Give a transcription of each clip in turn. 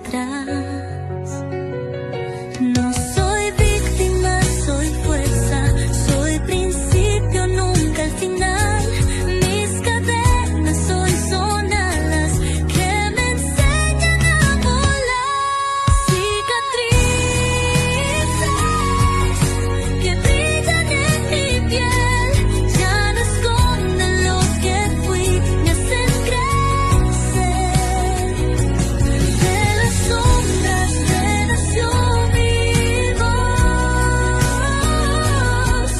atrás. No soy víctima, soy fuerza, soy principio, nunca el final. Mis cadenas hoy son alas que me enseñan a volar. Cicatrices que brillan en mi piel, ya no esconden lo que fui, me hacen crecer. De las sombras renació mi voz.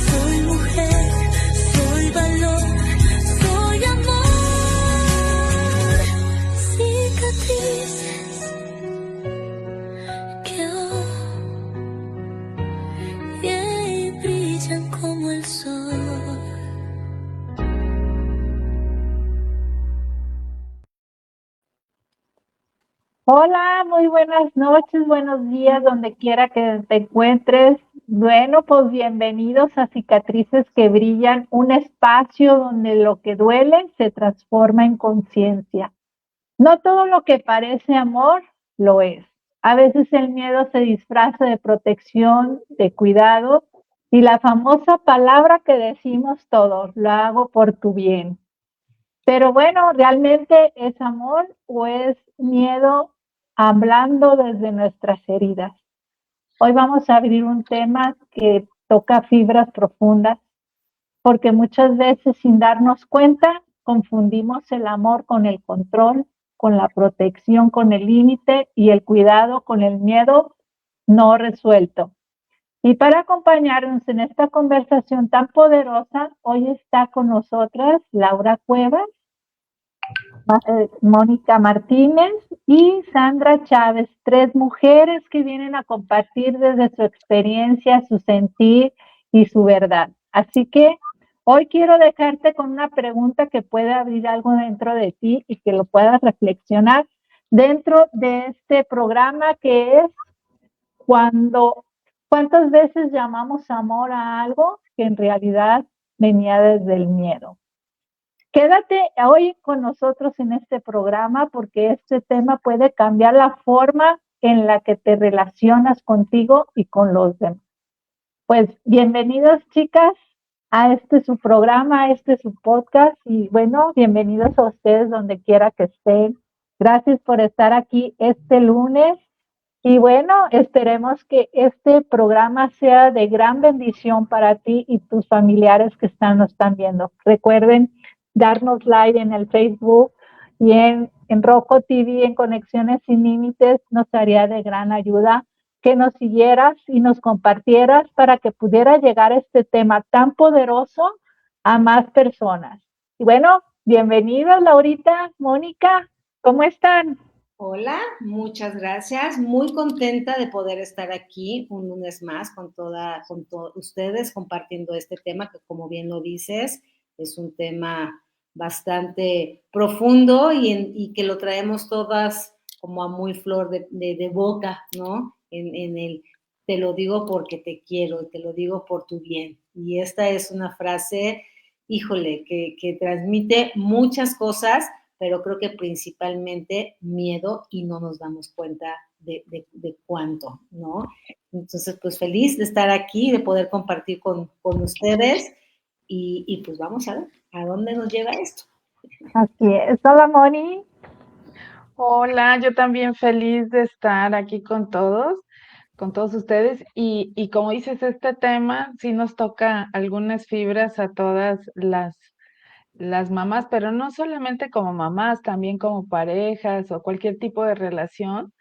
Soy mujer, soy valor, soy amor. Cicatrices que hoy brillan como el sol. Hola, muy buenas noches, buenos días, donde quiera que te encuentres. Bueno, pues bienvenidos a Cicatrices que Brillan, un espacio donde lo que duele se transforma en conciencia. No todo lo que parece amor lo es. A veces el miedo se disfraza de protección, de cuidado, y la famosa palabra que decimos todos, lo hago por tu bien. Pero bueno, ¿realmente es amor o es miedo hablando desde nuestras heridas? Hoy vamos a abrir un tema que toca fibras profundas, porque muchas veces sin darnos cuenta confundimos el amor con el control, con la protección con el límite y el cuidado con el miedo no resuelto. Y para acompañarnos en esta conversación tan poderosa, hoy está con nosotras Laura Cuevas, Mónica Martínez y Sandra Chávez, tres mujeres que vienen a compartir desde su experiencia, su sentir y su verdad. Así que hoy quiero dejarte con una pregunta que puede abrir algo dentro de ti y que lo puedas reflexionar dentro de este programa, que es ¿cuántas veces llamamos amor a algo que en realidad venía desde el miedo? Quédate hoy con nosotros en este programa, porque este tema puede cambiar la forma en la que te relacionas contigo y con los demás. Pues bienvenidas, chicas, a este su programa, a este su podcast, y bueno, bienvenidos a ustedes donde quiera que estén. Gracias por estar aquí este lunes. Y bueno, esperemos que este programa sea de gran bendición para ti y tus familiares que nos están viendo. Recuerden darnos like en el Facebook y en Rojo TV, en Conexiones Sin Límites. Nos haría de gran ayuda que nos siguieras y nos compartieras para que pudiera llegar este tema tan poderoso a más personas. Y bueno, bienvenidas, Laurita, Mónica, ¿cómo están? Hola, muchas gracias. Muy contenta de poder estar aquí un lunes más con todos ustedes compartiendo este tema que, como bien lo dices, es un tema bastante profundo y que lo traemos todas como a muy flor de boca, ¿no? En el te lo digo porque te quiero, te lo digo por tu bien. Y esta es una frase, híjole, que transmite muchas cosas, pero creo que principalmente miedo y no nos damos cuenta de cuánto, ¿no? Entonces, pues feliz de estar aquí, de poder compartir con ustedes y pues vamos a ver a dónde nos lleva esto. Así es. Hola, Moni. Hola, yo también feliz de estar aquí con todos ustedes. Y como dices, este tema sí nos toca algunas fibras a todas las mamás, pero no solamente como mamás, también como parejas o cualquier tipo de relación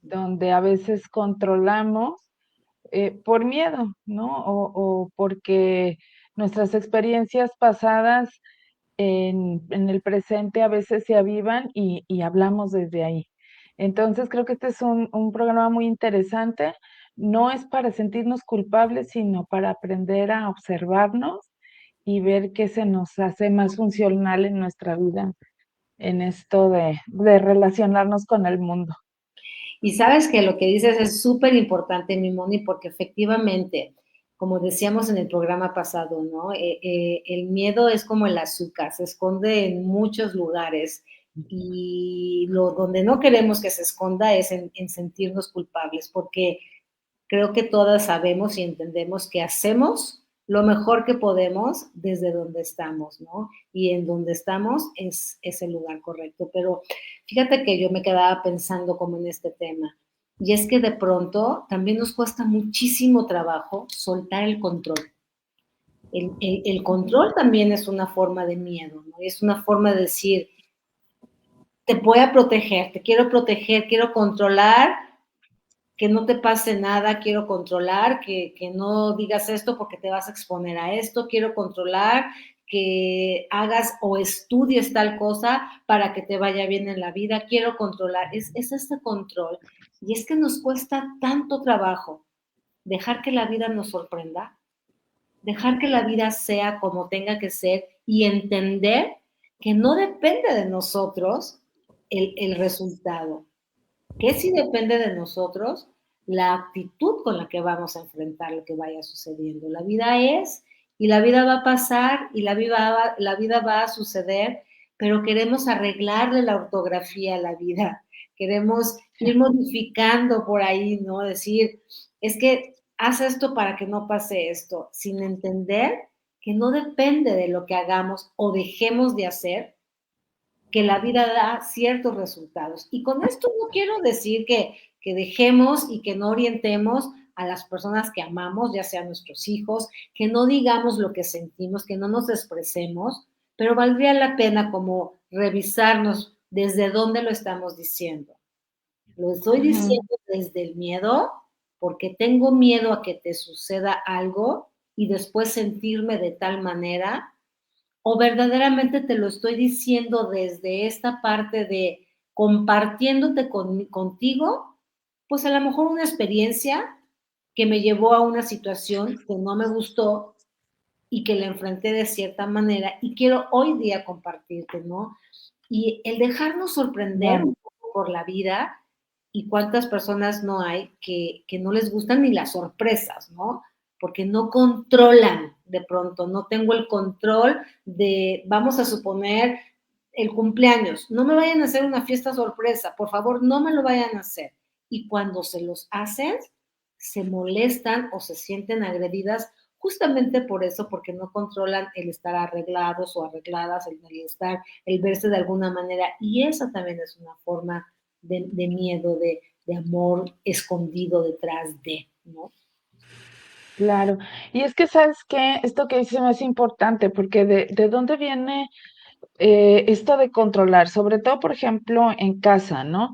donde a veces controlamos por miedo, ¿no? O porque nuestras experiencias pasadas en el presente a veces se avivan y hablamos desde ahí. Entonces creo que este es un programa muy interesante. No es para sentirnos culpables, sino para aprender a observarnos y ver qué se nos hace más funcional en nuestra vida, en esto de relacionarnos con el mundo. Y sabes que lo que dices es súper importante, mi Moni, porque efectivamente, como decíamos en el programa pasado, ¿no? El miedo es como el azúcar, se esconde en muchos lugares Y donde no queremos que se esconda es en sentirnos culpables, porque creo que todas sabemos y entendemos que hacemos lo mejor que podemos desde donde estamos, ¿no? Y en donde estamos es el lugar correcto. Pero fíjate que yo me quedaba pensando como en este tema. Y es que de pronto también nos cuesta muchísimo trabajo soltar el control. El control también es una forma de miedo, ¿no? Es una forma de decir, te voy a proteger, te quiero proteger, quiero controlar que no te pase nada, quiero controlar, que no digas esto porque te vas a exponer a esto, quiero controlar que hagas o estudies tal cosa para que te vaya bien en la vida, quiero controlar, es este control. Y es que nos cuesta tanto trabajo dejar que la vida nos sorprenda, dejar que la vida sea como tenga que ser y entender que no depende de nosotros el resultado, que sí depende de nosotros la actitud con la que vamos a enfrentar lo que vaya sucediendo. La vida es y la vida va a pasar y la vida va a suceder, pero queremos arreglarle la ortografía a la vida. Queremos ir modificando por ahí, ¿no? Decir, es que haz esto para que no pase esto, sin entender que no depende de lo que hagamos o dejemos de hacer, que la vida da ciertos resultados. Y con esto no quiero decir que dejemos y que no orientemos a las personas que amamos, ya sean nuestros hijos, que no digamos lo que sentimos, que no nos expresemos, pero valdría la pena como revisarnos desde dónde lo estamos diciendo. Lo estoy Ujú. diciendo desde el miedo, porque tengo miedo a que te suceda algo y después sentirme de tal manera, o verdaderamente te lo estoy diciendo desde esta parte de compartiéndote contigo, pues a lo mejor una experiencia que me llevó a una situación que no me gustó y que la enfrenté de cierta manera y quiero hoy día compartirte, ¿no? Y el dejarnos sorprender Claro. un poco por la vida y cuántas personas no hay que no les gustan ni las sorpresas, ¿no? Porque no controlan de pronto, no tengo el control de, vamos a suponer, el cumpleaños, no me vayan a hacer una fiesta sorpresa, por favor, no me lo vayan a hacer. Y cuando se los hacen, se molestan o se sienten agredidas justamente por eso, porque no controlan el estar arreglados o arregladas, el verse de alguna manera. Y esa también es una forma de miedo, de amor escondido detrás de, ¿no? Claro. Y es que, ¿sabes qué? Esto que dices es importante, porque de dónde viene esto de controlar, sobre todo, por ejemplo, en casa, ¿no?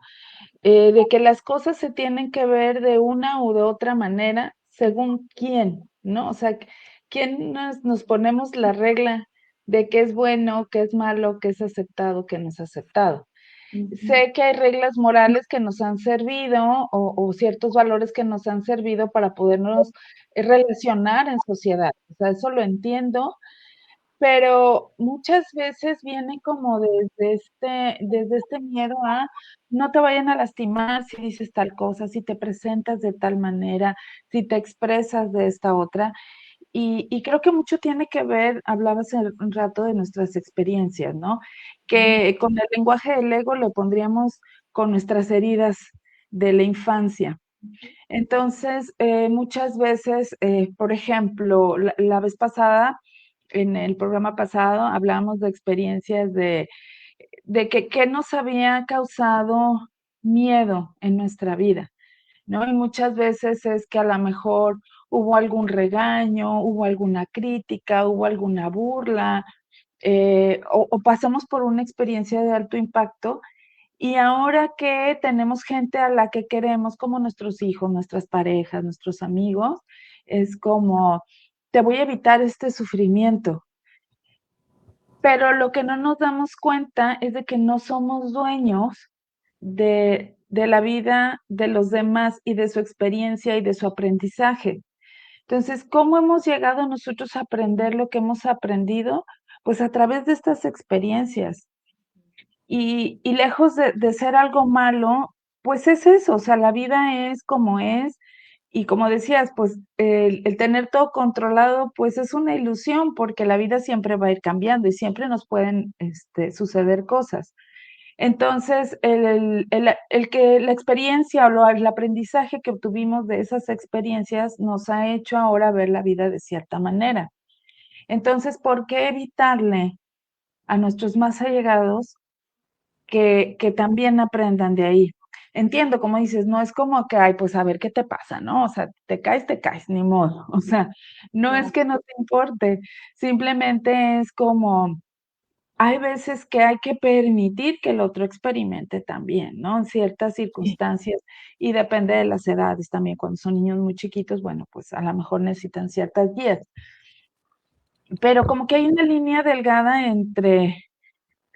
De que las cosas se tienen que ver de una u de otra manera según quién, ¿no? O sea, quién nos ponemos la regla de qué es bueno, qué es malo, qué es aceptado, qué no es aceptado. Ujú. Sé que hay reglas morales que nos han servido o ciertos valores que nos han servido para podernos relacionar en sociedad. O sea, eso lo entiendo, pero muchas veces viene como desde este miedo a no te vayan a lastimar si dices tal cosa, si te presentas de tal manera, si te expresas de esta otra. Y creo que mucho tiene que ver, hablabas hace un rato de nuestras experiencias, ¿no? Que con el lenguaje del ego le pondríamos con nuestras heridas de la infancia. Entonces, muchas veces, por ejemplo, la vez pasada, en el programa pasado, hablábamos de experiencias de que qué nos había causado miedo en nuestra vida, ¿no? Y muchas veces es que a lo mejor hubo algún regaño, hubo alguna crítica, hubo alguna burla, o pasamos por una experiencia de alto impacto y ahora que tenemos gente a la que queremos, como nuestros hijos, nuestras parejas, nuestros amigos, es como, te voy a evitar este sufrimiento. Pero lo que no nos damos cuenta es de que no somos dueños de la vida de los demás y de su experiencia y de su aprendizaje. Entonces, ¿cómo hemos llegado nosotros a aprender lo que hemos aprendido? Pues a través de estas experiencias. Y lejos de ser algo malo, pues es eso, o sea, la vida es como es, y como decías, pues el tener todo controlado, pues es una ilusión, porque la vida siempre va a ir cambiando y siempre nos pueden suceder cosas. Entonces, el que la experiencia o el aprendizaje que obtuvimos de esas experiencias nos ha hecho ahora ver la vida de cierta manera. Entonces, ¿por qué evitarle a nuestros más allegados que también aprendan de ahí? Entiendo, como dices, no es como que, ay, pues a ver qué te pasa, ¿no? O sea, te caes, ni modo. O sea, no es que no te importe, simplemente es como, hay veces que hay que permitir que el otro experimente también, ¿no? En ciertas circunstancias, y depende de las edades también. Cuando son niños muy chiquitos, bueno, pues a lo mejor necesitan ciertas guías. Pero como que hay una línea delgada entre,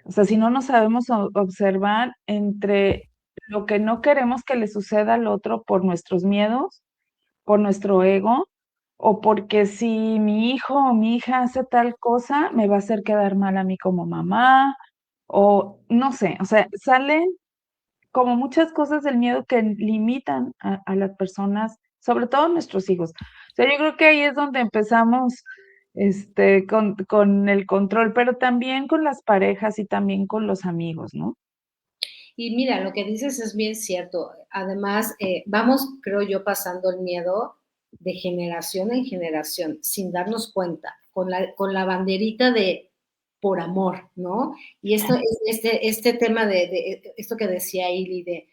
o sea, si no nos sabemos observar entre lo que no queremos que le suceda al otro por nuestros miedos, por nuestro ego, o porque si mi hijo o mi hija hace tal cosa, me va a hacer quedar mal a mí como mamá, o no sé, o sea, salen como muchas cosas del miedo que limitan a las personas, sobre todo nuestros hijos. O sea, yo creo que ahí es donde empezamos con el control, pero también con las parejas y también con los amigos, ¿no? Y mira, lo que dices es bien cierto. Además, vamos, creo yo, pasando el miedo de generación en generación, sin darnos cuenta, con la banderita de por amor, ¿no? Y este tema de esto que decía Ili, de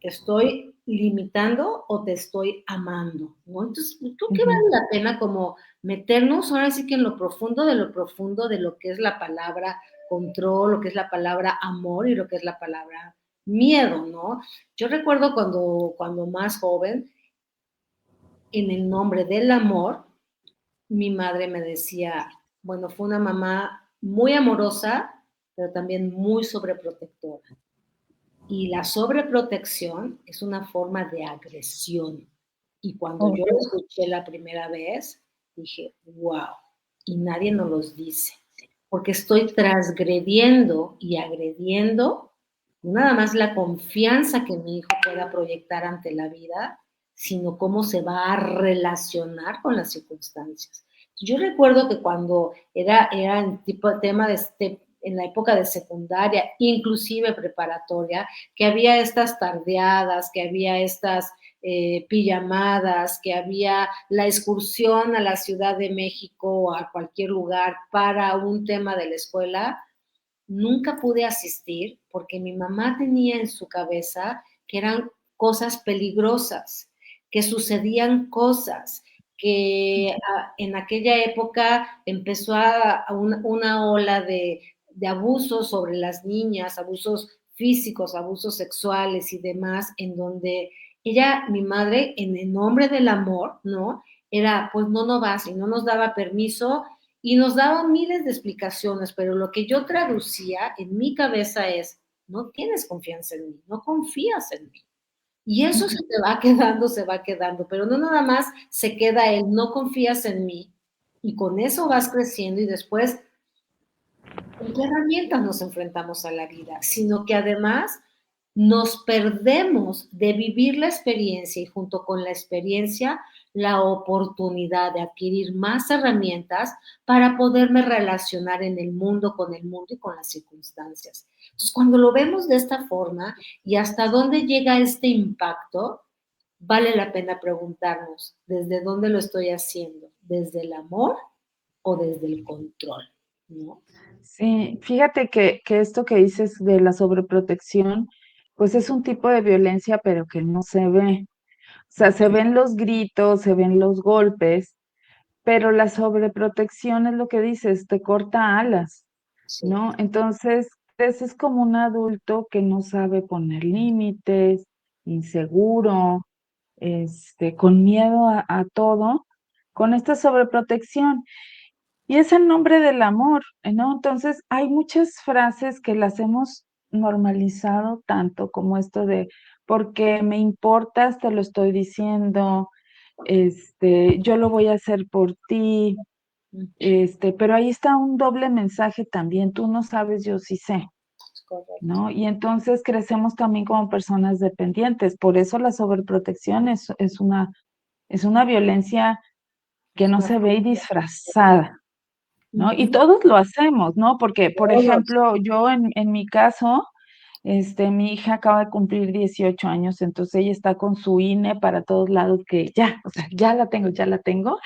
¿te estoy limitando o te estoy amando? ¿No? Entonces, creo que Ujú. vale la pena como meternos ahora sí que en lo profundo de lo que es la palabra control, lo que es la palabra amor y lo que es la palabra miedo, ¿no? Yo recuerdo cuando más joven, en el nombre del amor, mi madre me decía, bueno, fue una mamá muy amorosa, pero también muy sobreprotectora. Y la sobreprotección es una forma de agresión. Y cuando yo lo Obvio. escuché la primera vez, dije, wow, y nadie nos los dice, porque estoy transgrediendo y agrediendo no nada más la confianza que mi hijo pueda proyectar ante la vida, sino cómo se va a relacionar con las circunstancias. Yo recuerdo que cuando era en tipo tema de en la época de secundaria, inclusive preparatoria, que había estas tardeadas, que había estas pijamadas, que había la excursión a la Ciudad de México o a cualquier lugar para un tema de la escuela, nunca pude asistir porque mi mamá tenía en su cabeza que eran cosas peligrosas, que sucedían cosas, que en aquella época empezó una ola de abusos sobre las niñas, abusos físicos, abusos sexuales y demás, en donde ella, mi madre, en el nombre del amor, ¿no? Era, pues no, no vas, y no nos daba permiso, y nos daba miles de explicaciones, pero lo que yo traducía en mi cabeza es, no tienes confianza en mí, no confías en mí. Y eso se te va quedando, se va quedando, pero no nada más se queda el no confías en mí y con eso vas creciendo y después ¿con qué herramientas nos enfrentamos a la vida? Sino que además nos perdemos de vivir la experiencia y junto con la experiencia la oportunidad de adquirir más herramientas para poderme relacionar en el mundo, con el mundo y con las circunstancias. Entonces, cuando lo vemos de esta forma y hasta dónde llega este impacto, vale la pena preguntarnos, ¿desde dónde lo estoy haciendo? ¿Desde el amor o desde el control? ¿No? Sí, fíjate que esto que dices de la sobreprotección, pues es un tipo de violencia, pero que no se ve. O sea, se ven los gritos, se ven los golpes, pero la sobreprotección es lo que dices, te corta alas, Sí. ¿no? Entonces, es como un adulto que no sabe poner límites, inseguro, con miedo a todo, con esta sobreprotección. Y es en nombre del amor, ¿no? Entonces, hay muchas frases que las hemos normalizado tanto como esto de, porque me importas, te lo estoy diciendo, yo lo voy a hacer por ti, pero ahí está un doble mensaje también, tú no sabes, yo sí sé, Correcto. ¿no? Y entonces crecemos también como personas dependientes, por eso la sobreprotección es una violencia que Es no una se ve y forma disfrazada. ¿No? Y ujú, todos lo hacemos, ¿no? Porque, por todos. ejemplo, yo en mi caso, Mi hija acaba de cumplir 18 años, entonces ella está con su INE para todos lados que ya, o sea, ya la tengo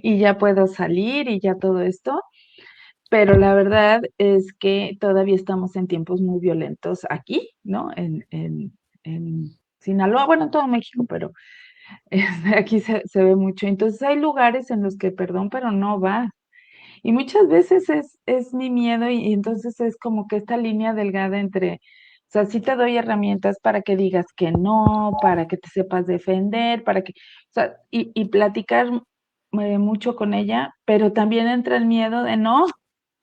y ya puedo salir y ya todo esto, pero la verdad es que todavía estamos en tiempos muy violentos aquí, ¿no? En Sinaloa, bueno, en todo México, pero aquí se ve mucho. Entonces hay lugares en los que, perdón, pero no vas. Y muchas veces es mi miedo y entonces es como que esta línea delgada entre, o sea, sí te doy herramientas para que digas que no, para que te sepas defender, para que, o sea, y platicar mucho con ella, pero también entra el miedo de no,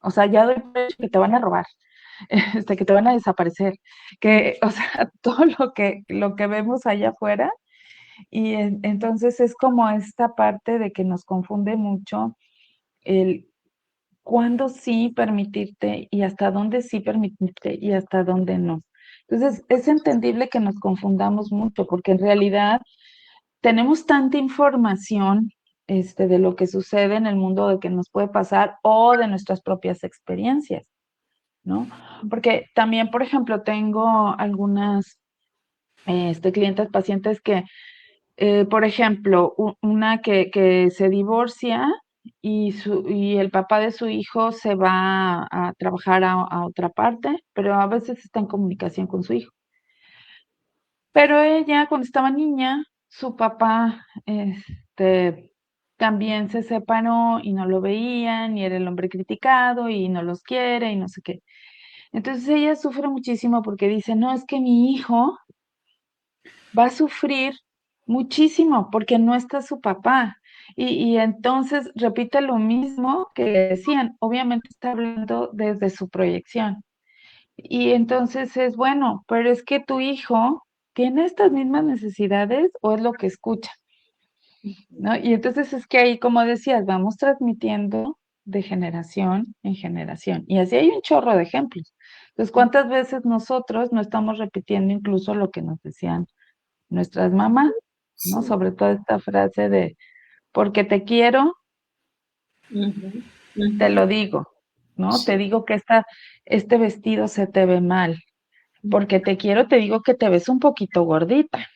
o sea, ya doy por hecho que te van a robar, que te van a desaparecer, que, o sea, todo lo que vemos allá afuera, y entonces es como esta parte de que nos confunde mucho el cuándo sí permitirte y hasta dónde sí permitirte y hasta dónde no. Entonces, es entendible que nos confundamos mucho porque en realidad tenemos tanta información de lo que sucede en el mundo, de que nos puede pasar o de nuestras propias experiencias, ¿no? Porque también, por ejemplo, tengo algunas clientes, pacientes que por ejemplo, una que se divorcia y el papá de su hijo se va a trabajar a otra parte, pero a veces está en comunicación con su hijo. Pero ella, cuando estaba niña, su papá también se separó y no lo veían y era el hombre criticado y no los quiere y no sé qué. Entonces ella sufre muchísimo porque dice, no, es que mi hijo va a sufrir muchísimo porque no está su papá. Y entonces repite lo mismo que le decían, obviamente está hablando desde su proyección. Y entonces es bueno, pero es que tu hijo tiene estas mismas necesidades o es lo que escucha, ¿no? Y entonces es que ahí, como decías, vamos transmitiendo de generación en generación. Y así hay un chorro de ejemplos. Entonces, ¿cuántas veces nosotros no estamos repitiendo incluso lo que nos decían nuestras mamás, ¿no? Sí. Sobre todo esta frase de, porque te quiero, Ujú, te ujú. lo digo, ¿no? Te Sí. digo que este vestido se te ve mal. Porque te quiero, te digo que te ves un poquito gordita,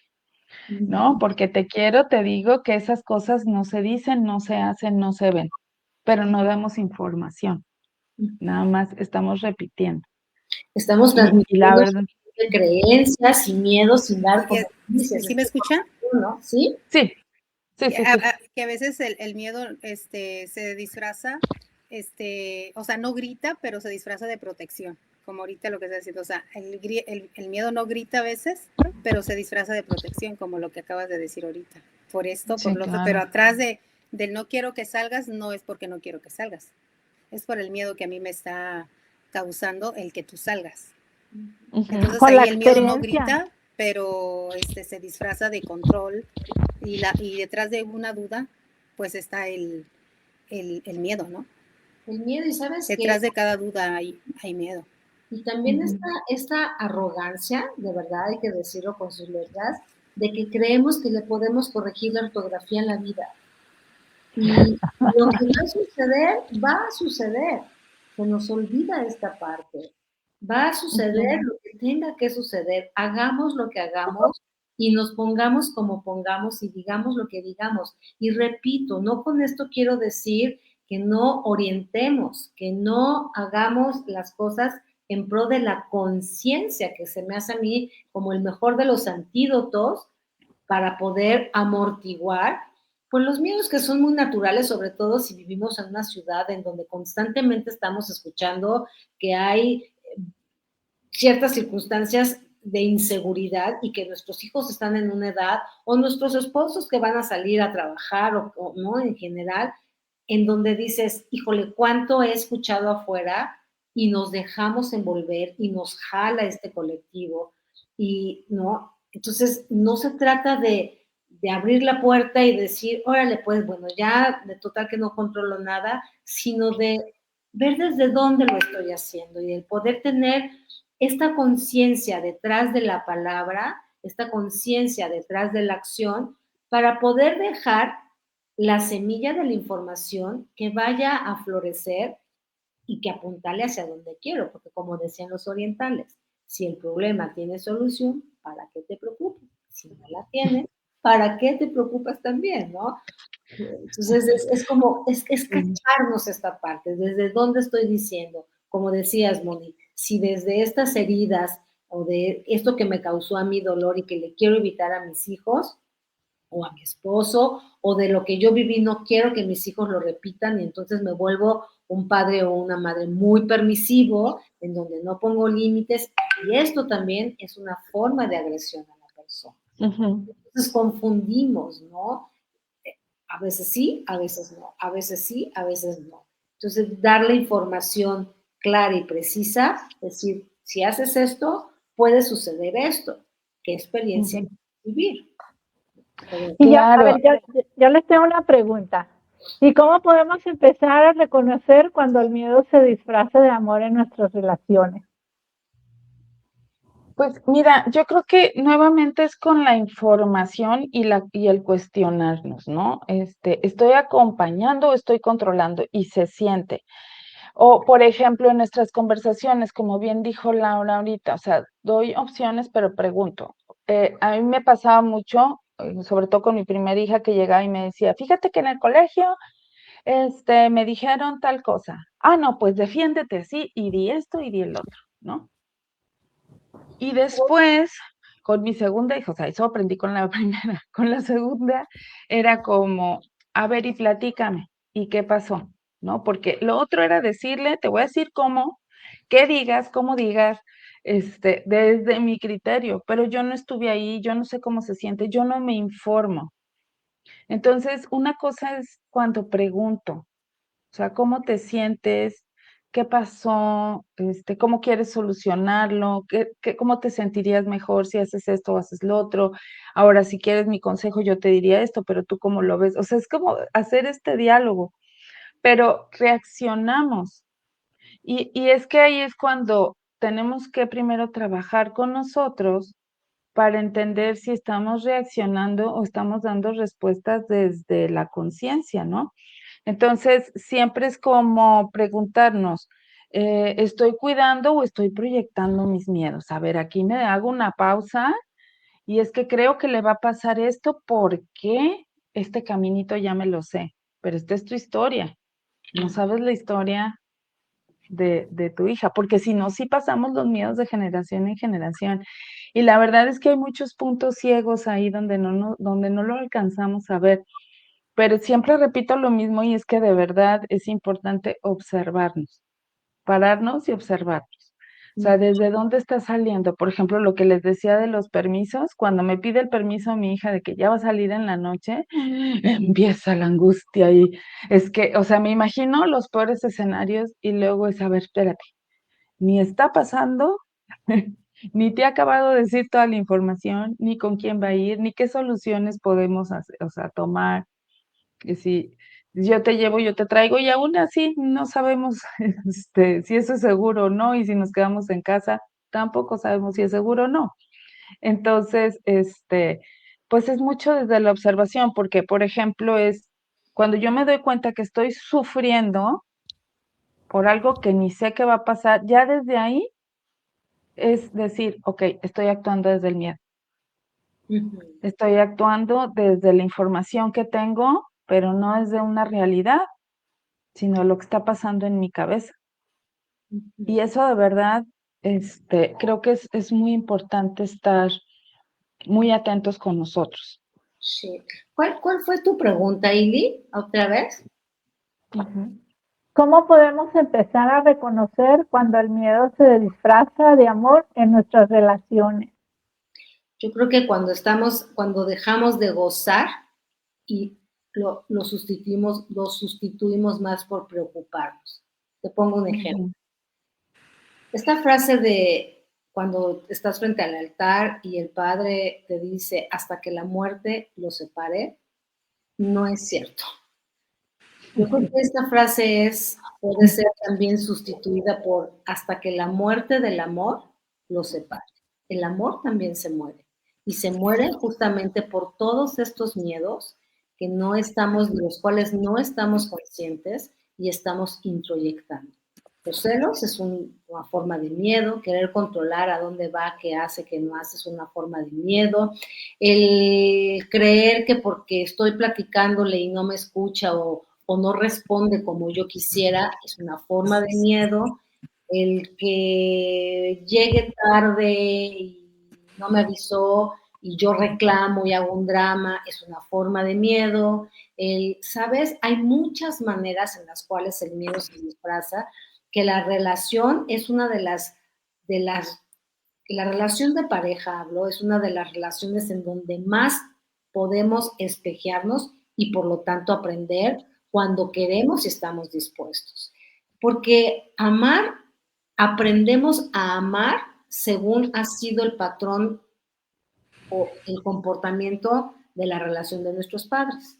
¿no? Ujú. Porque te quiero, te digo que esas cosas no se dicen, no se hacen, no se ven, pero no damos información, nada más estamos repitiendo. Estamos Y la transmitiendo verdad, creencias y miedos sin dar, Y como dices, ¿sí me escuchan? ¿no? ¿Sí? sí, sí, Que sí, sí. que a veces el miedo, se disfraza, o sea, no grita, pero se disfraza de protección, como ahorita lo que estás diciendo, o sea, el miedo no grita a veces, pero se disfraza de protección, como lo que acabas de decir ahorita. Por esto, por Sí, lo otro, pero claro. atrás del no quiero que salgas, no es porque no quiero que salgas, es por el miedo que a mí me está causando el que tú salgas. Ujú. Entonces Por la ahí el miedo no experiencia. grita, pero se disfraza de control y detrás de una duda, pues está el miedo, ¿no? El miedo, y sabes que, Detrás de cada duda hay miedo. y también Ujú. esta arrogancia, de verdad hay que decirlo con sus letras, de que creemos que le podemos corregir la ortografía en la vida. Y lo que va a suceder. Se nos olvida esta parte. Va a suceder Ujú. lo que tenga que suceder. Hagamos lo que hagamos y nos pongamos como pongamos y digamos lo que digamos. Y repito, no con esto quiero decir que no orientemos, que no hagamos las cosas en pro de la conciencia, que se me hace a mí como el mejor de los antídotos para poder amortiguar pues los miedos que son muy naturales, sobre todo si vivimos en una ciudad en donde constantemente estamos escuchando que hay ciertas circunstancias de inseguridad y que nuestros hijos están en una edad o nuestros esposos que van a salir a trabajar o no en general, en donde dices, híjole, cuánto he escuchado afuera y nos dejamos envolver y nos jala este colectivo y no, entonces no se trata de abrir la puerta y decir, órale, pues bueno, ya de total que no controlo nada, sino de ver desde dónde lo estoy haciendo y el poder tener esta conciencia detrás de la palabra, esta conciencia detrás de la acción, para poder dejar la semilla de la información que vaya a florecer y que apuntale hacia donde quiero, porque como decían los orientales, Si el problema tiene solución, ¿para qué te preocupas? Si no la tiene, ¿para qué te preocupas también, no? Entonces es como, es cacharnos esta parte, desde dónde estoy diciendo, como decías, Moni, si desde estas heridas o de esto que me causó a mí dolor y que le quiero evitar a mis hijos o a mi esposo, o de lo que yo viví no quiero que mis hijos lo repitan y entonces me vuelvo un padre o una madre muy permisivo, en donde no pongo límites, y esto también es una forma de agresión a la persona. Ujú. Entonces confundimos, ¿no? A veces sí, a veces no, a veces sí, a veces no. Entonces, darle información clara y precisa, decir, si haces esto, puede suceder esto. ¿Qué experiencia Ujú. vivir? Pero, Y yo, a ver, Claro, yo les tengo una pregunta. ¿Y cómo podemos empezar a reconocer cuando el miedo se disfraza de amor en nuestras relaciones? pues mira, yo creo que nuevamente es con la información y el cuestionarnos, ¿no? ¿Estoy acompañando o estoy controlando? Y se siente. O, por ejemplo, en nuestras conversaciones, como bien dijo Laura ahorita, o sea, doy opciones, pero pregunto. A mí me pasaba mucho, sobre todo con mi primera hija, que llegaba y me decía, fíjate que en el colegio, me dijeron tal cosa. Ah, no, pues defiéndete así y di esto y di el otro, ¿no? Y después, con mi segunda hija, o sea, eso aprendí con la primera, con la segunda, era como, a ver y platícame, ¿y qué pasó? ¿No? Porque lo otro era decirle, te voy a decir cómo, qué digas, cómo digas, desde mi criterio, pero yo no estuve ahí, yo no sé cómo se siente, yo no me informo. Entonces, una cosa es cuando pregunto, o sea, ¿cómo te sientes? ¿Qué pasó? ¿Cómo quieres solucionarlo? ¿Cómo te sentirías mejor si haces esto o haces lo otro? Ahora, si quieres mi consejo, yo te diría esto, pero tú cómo lo ves. O sea, es como hacer este diálogo, pero reaccionamos. Y es que ahí es cuando tenemos que primero trabajar con nosotros para entender si estamos reaccionando o estamos dando respuestas desde la conciencia, ¿no? Entonces, siempre es como preguntarnos, ¿estoy cuidando o estoy proyectando mis miedos? A ver, aquí me hago una pausa y es que creo que le va a pasar esto porque este caminito ya me lo sé, pero esta es tu historia, no sabes la historia de tu hija, porque si no, sí pasamos los miedos de generación en generación. Y la verdad es que hay muchos puntos ciegos ahí donde no lo alcanzamos a ver. Pero siempre repito lo mismo y es que de verdad es importante observarnos, pararnos y observarnos. O sea, ¿desde dónde está saliendo? Por ejemplo, lo que les decía de los permisos, cuando me pide el permiso mi hija de que ya va a salir en la noche, empieza la angustia y es que, o sea, me imagino los peores escenarios y luego es, a ver, espérate, ni está pasando, ni te ha acabado de decir toda la información, ni con quién va a ir, ni qué soluciones podemos hacer, o sea, tomar que si yo te llevo, yo te traigo, y aún así no sabemos si eso es seguro o no, y si nos quedamos en casa, tampoco sabemos si es seguro o no. Entonces, pues es mucho desde la observación, porque, por ejemplo, es cuando yo me doy cuenta que estoy sufriendo por algo que ni sé qué va a pasar, ya desde ahí es decir, ok, estoy actuando desde el miedo. Estoy actuando desde la información que tengo, pero no desde una realidad, sino lo que está pasando en mi cabeza. Y eso de verdad, creo que es muy importante estar muy atentos con nosotros. sí. ¿Cuál fue tu pregunta, Ili? ¿Otra vez? ¿Cómo podemos empezar a reconocer cuando el miedo se disfraza de amor en nuestras relaciones? Yo creo que cuando dejamos de gozar y lo sustituimos más por preocuparnos. Te pongo un ejemplo. Ujú. Esta frase de cuando estás frente al altar y el padre te dice hasta que la muerte los separe, no es cierto. Yo creo que esta frase puede ser también sustituida por hasta que la muerte del amor los separe. El amor también se muere. Y se muere justamente por todos estos miedos de los cuales no estamos conscientes y estamos introyectando. Los celos es una forma de miedo, querer controlar a dónde va, qué hace, qué no hace, es una forma de miedo. El creer que porque estoy platicándole y no me escucha o no responde como yo quisiera, es una forma de miedo. El que llegue tarde y no me avisó y yo reclamo y hago un drama, es una forma de miedo. ¿Sabes? Hay muchas maneras en las cuales el miedo se disfraza, que la relación es una la relación de pareja, hablo, es una de las relaciones en donde más podemos espejearnos y por lo tanto aprender cuando queremos y estamos dispuestos. Porque aprendemos a amar según ha sido el patrón o el comportamiento de la relación de nuestros padres.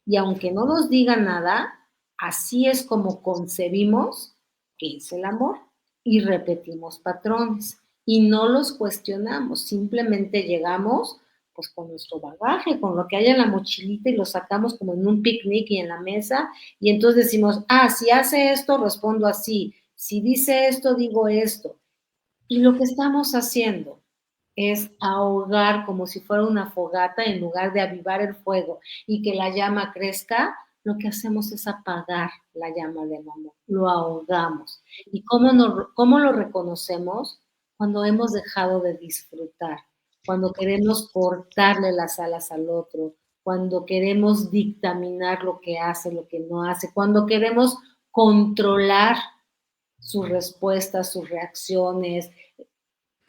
Y aunque no nos digan nada, así es como concebimos que es el amor y repetimos patrones y no los cuestionamos, simplemente llegamos pues con nuestro bagaje, con lo que hay en la mochilita y lo sacamos como en un picnic y en la mesa y entonces decimos, si hace esto, respondo así, si dice esto, digo esto. Y lo que estamos haciendo es ahogar como si fuera una fogata en lugar de avivar el fuego y que la llama crezca, lo que hacemos es apagar la llama del amor, lo ahogamos. ¿Y cómo lo reconocemos? Cuando hemos dejado de disfrutar, cuando queremos cortarle las alas al otro, cuando queremos dictaminar lo que hace, lo que no hace, cuando queremos controlar sus respuestas, sus reacciones,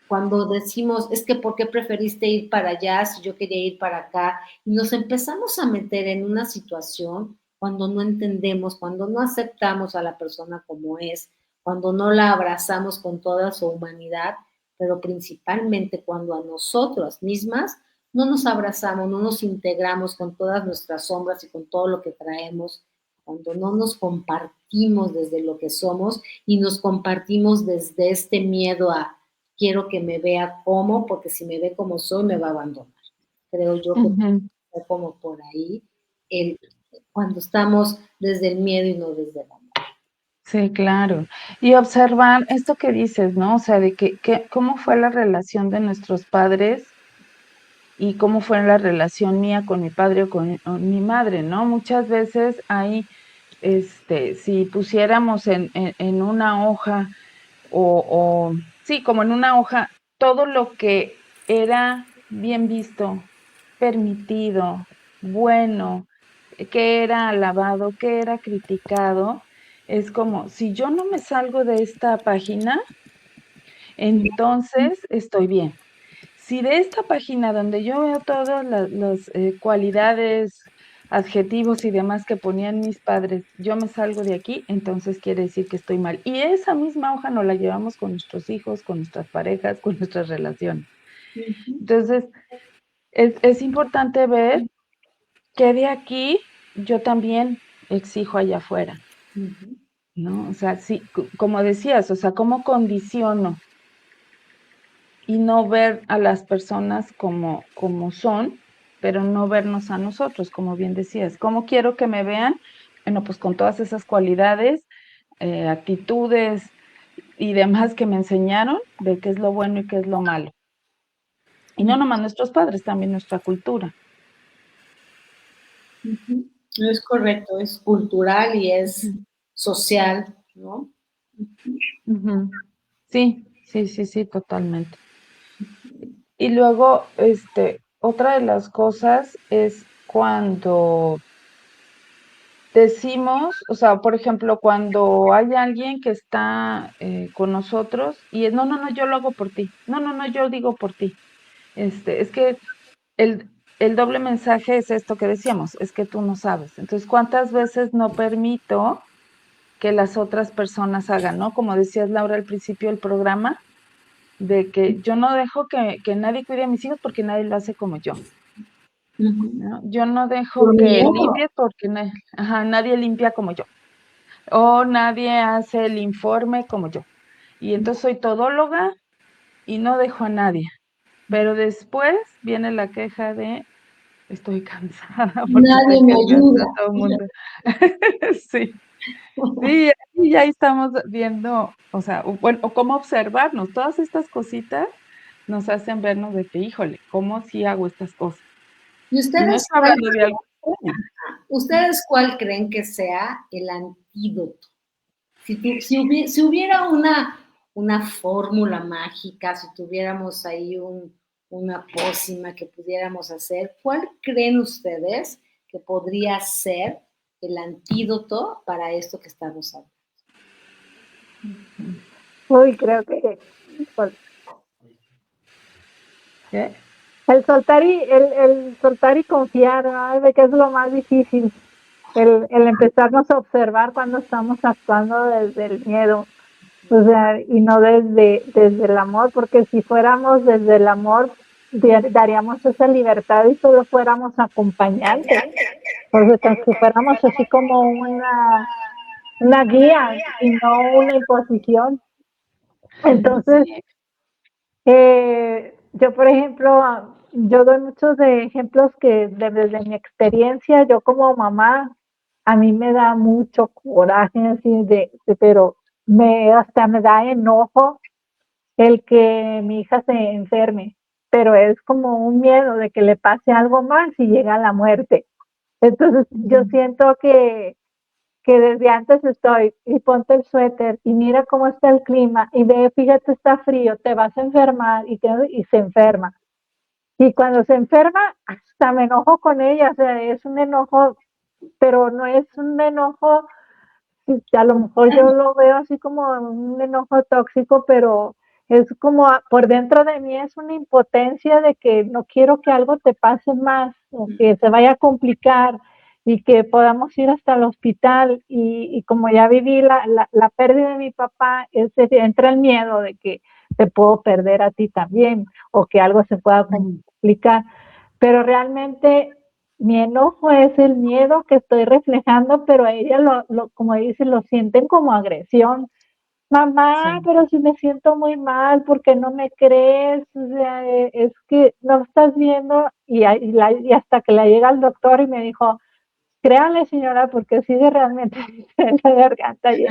cuando decimos, es que ¿por qué preferiste ir para allá si yo quería ir para acá? Y nos empezamos a meter en una situación cuando no entendemos, cuando no aceptamos a la persona como es, cuando no la abrazamos con toda su humanidad, pero principalmente cuando a nosotras mismas no nos abrazamos, no nos integramos con todas nuestras sombras y con todo lo que traemos, cuando no nos compartimos desde lo que somos y nos compartimos desde este miedo a quiero que me vea como, porque si me ve como soy, me va a abandonar. Creo yo que está como por ahí, cuando estamos desde el miedo y no desde el amor. Sí, claro. Y observar esto que dices, ¿no? O sea, de cómo fue la relación de nuestros padres y cómo fue la relación mía con mi padre o con mi madre, ¿no? Muchas veces hay, si pusiéramos en una hoja sí, como en una hoja, todo lo que era bien visto, permitido, bueno, que era alabado, que era criticado, es como, si yo no me salgo de esta página, entonces estoy bien. Si de esta página donde yo veo todas las cualidades, adjetivos y demás que ponían mis padres, yo me salgo de aquí, entonces quiere decir que estoy mal. Y esa misma hoja nos la llevamos con nuestros hijos, con nuestras parejas, con nuestras relaciones. Entonces, es importante ver que de aquí yo también exijo allá afuera, ¿no? O sea, sí, como decías, o sea, ¿cómo condiciono? Y no ver a las personas como son, pero no vernos a nosotros, como bien decías. ¿Cómo quiero que me vean? Bueno, pues con todas esas cualidades, actitudes y demás que me enseñaron de qué es lo bueno y qué es lo malo. Y no nomás nuestros padres, también nuestra cultura. No es correcto, es cultural y es social, ¿no? Sí, totalmente. Y luego, otra de las cosas es cuando decimos, o sea, por ejemplo, cuando hay alguien que está con nosotros y es, no, yo lo hago por ti, no, yo digo por ti. Es que el doble mensaje es esto que decíamos, es que tú no sabes. Entonces, ¿cuántas veces no permito que las otras personas hagan, ¿no? Como decías, Laura, al principio del programa, de que yo no dejo que nadie cuide a mis hijos porque nadie lo hace como yo. ¿No? Yo no dejo que limpie porque nadie limpia como yo. O nadie hace el informe como yo. Y entonces soy todóloga y no dejo a nadie. Pero después viene la queja de estoy cansada. Nadie me ayuda. Todo el mundo. Sí, y ya estamos viendo, o sea, bueno, o cómo observarnos. Todas estas cositas nos hacen vernos de que, híjole, ¿cómo sí hago estas cosas? ¿Y Y no estoy hablando de algo extremo. ustedes cuál creen que sea el antídoto? Si hubiera una fórmula mágica, si tuviéramos ahí una pócima que pudiéramos hacer, ¿cuál creen ustedes que podría ser el antídoto para esto que estamos hablando? Uy, creo que pues, ¿Qué? el soltar y confiar, ¿verdad? De que es lo más difícil. El empezarnos a observar cuando estamos actuando desde el miedo, o sea, y no desde el amor, porque si fuéramos desde el amor, daríamos esa libertad y solo fuéramos acompañantes, o sea, si fuéramos así como una guía y no una imposición. Entonces, Sí. yo, por ejemplo, yo doy muchos de ejemplos que desde mi experiencia, yo como mamá, a mí me da mucho coraje, así pero hasta me da enojo el que mi hija se enferme, pero es como un miedo de que le pase algo más y llega la muerte. Entonces, yo siento que desde antes estoy, y ponte el suéter, y mira cómo está el clima, y ve, fíjate, está frío, te vas a enfermar, y se enferma. Y cuando se enferma, hasta me enojo con ella, o sea, es un enojo, pero no es un enojo, a lo mejor yo lo veo así como un enojo tóxico, pero es como por dentro de mí es una impotencia de que no quiero que algo te pase más o que se vaya a complicar y que podamos ir hasta el hospital y como ya viví la pérdida de mi papá, entra el miedo de que te puedo perder a ti también o que algo se pueda complicar, pero realmente mi enojo es el miedo que estoy reflejando, pero ella como dice, lo sienten como agresión. Mamá, Sí. pero si me siento muy mal, ¿por qué no me crees? O sea, es que no estás viendo y hasta que la llega el doctor y me dijo, créanle señora, porque sigue realmente en la garganta y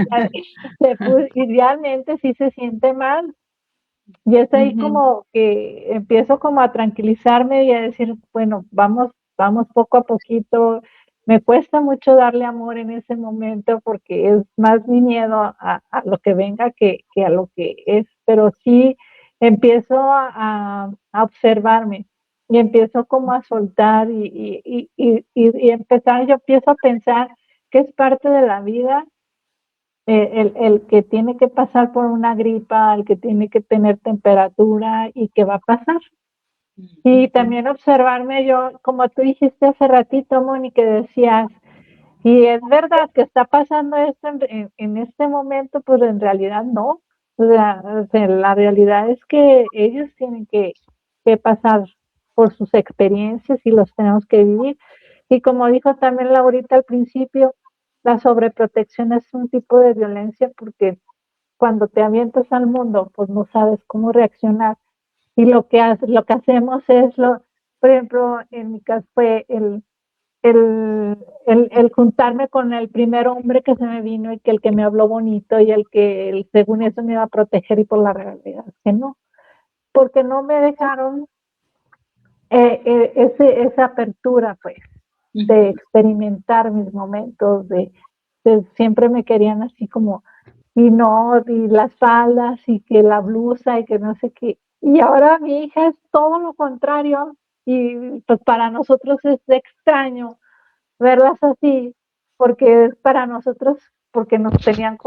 realmente sí se siente mal. Y es ahí Ujú. como que empiezo como a tranquilizarme y a decir, bueno, vamos poco a poquito. Me cuesta mucho darle amor en ese momento porque es más mi miedo a lo que venga que a lo que es, pero sí empiezo a observarme y empiezo como a soltar y empezar, yo empiezo a pensar que es parte de la vida el que tiene que pasar por una gripa, el que tiene que tener temperatura y que va a pasar. Y también observarme yo, como tú dijiste hace ratito, Moni, que decías, y es verdad que está pasando esto en este momento, pues en realidad no. O sea, la realidad es que ellos tienen que pasar por sus experiencias y los tenemos que vivir. Y como dijo también Laurita al principio, la sobreprotección es un tipo de violencia porque cuando te avientas al mundo, pues no sabes cómo reaccionar. Y lo que hacemos es, por ejemplo, en mi caso fue el juntarme con el primer hombre que se me vino y que el que me habló bonito y según eso me iba a proteger y por la realidad que no, porque no me dejaron esa apertura, pues, de experimentar mis momentos, siempre me querían así como, y no, y las faldas, y que la blusa, y que no sé qué. Y ahora mi hija es todo lo contrario, y pues para nosotros es extraño verlas así, porque es para nosotros, porque nos tenían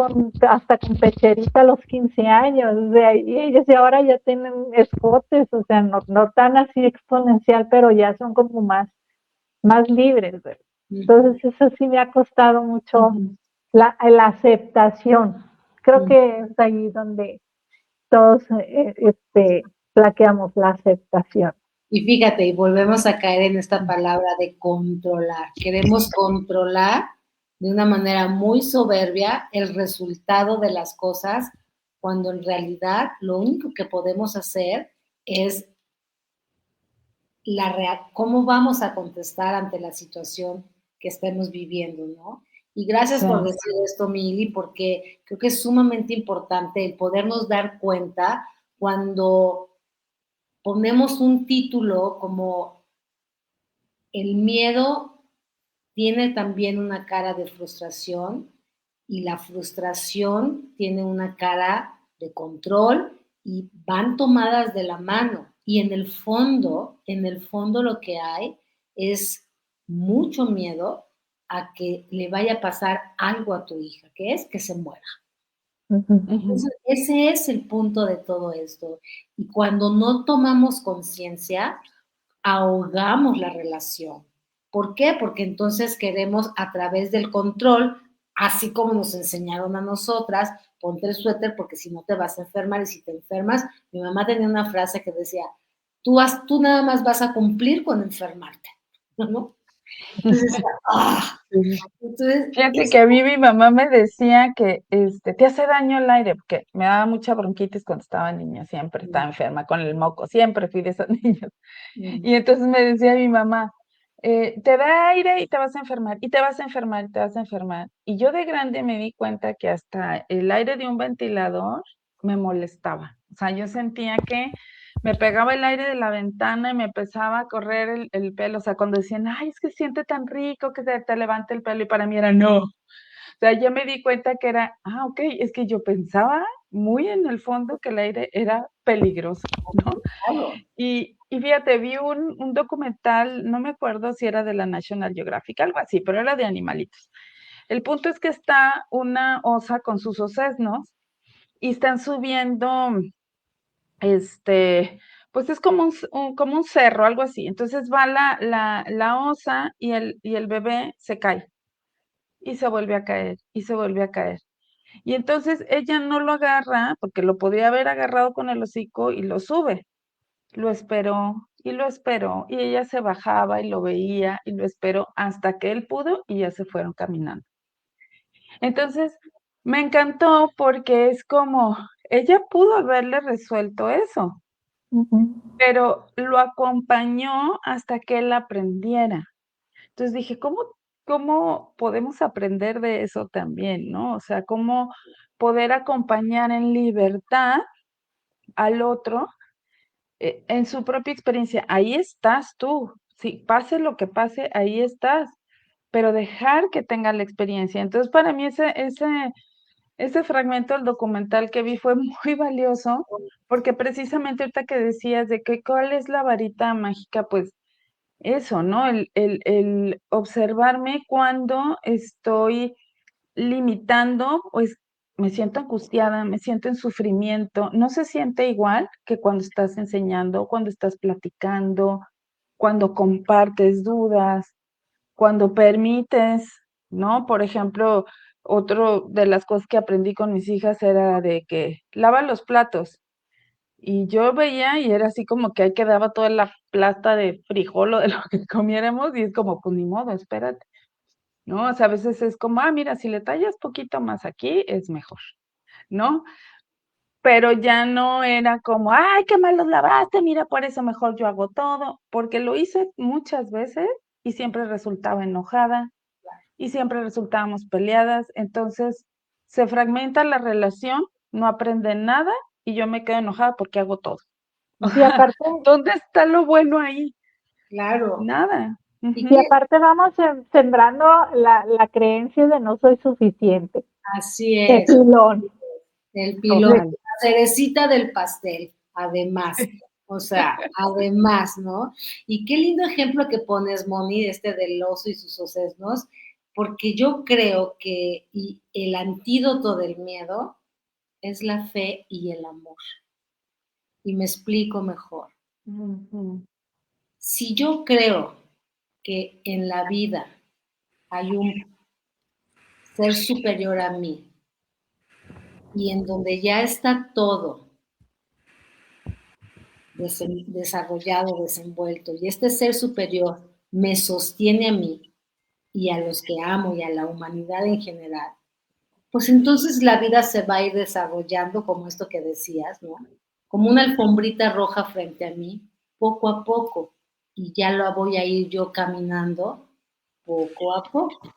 hasta con pecherita a los 15 años, o sea, y ellos y ahora ya tienen escotes, o sea, no tan así exponencial, pero ya son como más libres. ¿Verdad? Entonces eso sí me ha costado mucho la aceptación. Creo que es ahí donde todos plaqueamos la aceptación. Y fíjate, y volvemos a caer en esta palabra de controlar. Queremos controlar de una manera muy soberbia el resultado de las cosas, cuando en realidad lo único que podemos hacer es cómo vamos a contestar ante la situación que estemos viviendo, ¿no? Y gracias por Claro. decir esto, Mili, porque creo que es sumamente importante el podernos dar cuenta cuando ponemos un título como el miedo tiene también una cara de frustración y la frustración tiene una cara de control y van tomadas de la mano. Y en el fondo lo que hay es mucho miedo a que le vaya a pasar algo a tu hija, que es que se muera. Ujú. Ujú. Entonces, ese es el punto de todo esto. Y cuando no tomamos conciencia, ahogamos la relación. ¿Por qué? Porque entonces queremos a través del control, así como nos enseñaron a nosotras, ponte el suéter porque si no te vas a enfermar y si te enfermas, mi mamá tenía una frase que decía, tú nada más vas a cumplir con enfermarte, ¿no? Entonces, ¡ah! Sí. Entonces, Fíjate que a mí mi mamá me decía que te hace daño el aire, porque me daba mucha bronquitis cuando estaba niña, siempre estaba enferma con el moco, siempre fui de esos niños. Y entonces me decía mi mamá, te da aire y te vas a enfermar, y te vas a enfermar, y te vas a enfermar. Y yo de grande me di cuenta que hasta el aire de un ventilador me molestaba. O sea, yo sentía que me pegaba el aire de la ventana y me empezaba a correr el pelo. O sea, cuando decían, ay, es que siente tan rico que te levante el pelo, y para mí era no. O sea, yo me di cuenta que era, ok, es que yo pensaba muy en el fondo que el aire era peligroso, ¿no? claro, Y fíjate, vi un documental, no me acuerdo si era de la National Geographic, algo así, pero era de animalitos. El punto es que está una osa con sus osesnos y están subiendo, pues es como como un cerro, algo así. Entonces va la osa y el bebé se cae y se vuelve a caer y se vuelve a caer. Y entonces ella no lo agarra porque lo podría haber agarrado con el hocico y lo sube. Lo esperó, y ella se bajaba y lo veía y lo esperó hasta que él pudo y ya se fueron caminando. Entonces, me encantó porque es como, ella pudo haberle resuelto eso, Ujú. pero lo acompañó hasta que él aprendiera. Entonces dije, ¿cómo podemos aprender de eso también, no? O sea, cómo poder acompañar en libertad al otro en su propia experiencia. Ahí estás tú. Si pase lo que pase, ahí estás. Pero dejar que tenga la experiencia. Entonces, para mí ese fragmento del documental que vi fue muy valioso, porque precisamente ahorita que decías de que cuál es la varita mágica, pues eso, ¿no? El observarme cuando estoy limitando, pues me siento angustiada, me siento en sufrimiento. No se siente igual que cuando estás enseñando, cuando estás platicando, cuando compartes dudas, cuando permites, ¿no? Por ejemplo, otro de las cosas que aprendí con mis hijas era de que lava los platos. Y yo veía y era así como que ahí quedaba toda la plasta de frijol o de lo que comiéramos y es como, pues ni modo, espérate. ¿No? O sea, a veces es como, mira, si le tallas poquito más aquí, es mejor, ¿no? Pero ya no era como, ay, qué mal los lavaste, mira, por eso mejor yo hago todo, porque lo hice muchas veces y siempre resultaba enojada y siempre resultábamos peleadas, entonces se fragmenta la relación, no aprenden nada y yo me quedo enojada porque hago todo. O Y sea, aparte, ¿dónde está lo bueno ahí? claro. Nada. Y y Ujú. aparte vamos sembrando la creencia de no soy suficiente. así Qué es. pilón. El pilón, Total. la cerecita del pastel, además. O sea, además, ¿no? Y qué lindo ejemplo que pones, Moni, del oso y sus sesnos, porque yo creo que el antídoto del miedo es la fe y el amor. Y me explico mejor. Ujú. Si yo creo que en la vida hay un ser superior a mí y en donde ya está todo desarrollado, desenvuelto, y este ser superior me sostiene a mí y a los que amo y a la humanidad en general, pues entonces la vida se va a ir desarrollando como esto que decías, ¿no? Como una alfombrita roja frente a mí, poco a poco, y ya lo voy a ir yo caminando poco a poco.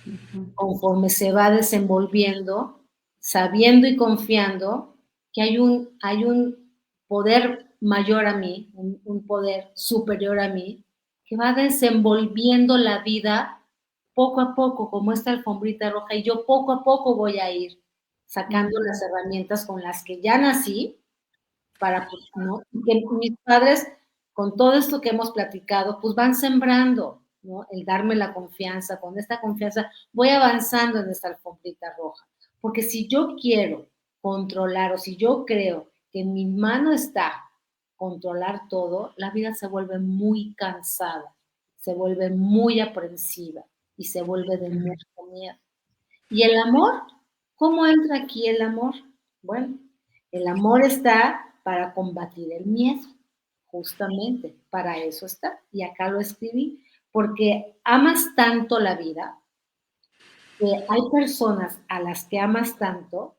Ujú. conforme se va desenvolviendo, sabiendo y confiando que hay un poder mayor a mí, un poder superior a mí, que va desenvolviendo la vida poco a poco, como esta alfombrita roja, y yo poco a poco voy a ir sacando las herramientas con las que ya nací para, pues, ¿no? Y que mis padres, con todo esto que hemos platicado, pues van sembrando, ¿no? El darme la confianza, con esta confianza voy avanzando en esta alfombrita roja. Porque si yo quiero controlar o si yo creo que en mi mano está controlar todo, la vida se vuelve muy cansada, se vuelve muy aprensiva y se vuelve de mucho miedo. ¿Y el amor? ¿Cómo entra aquí el amor? Bueno, el amor está para combatir el miedo, justamente, para eso está. Y acá lo escribí, porque amas tanto la vida, que hay personas a las que amas tanto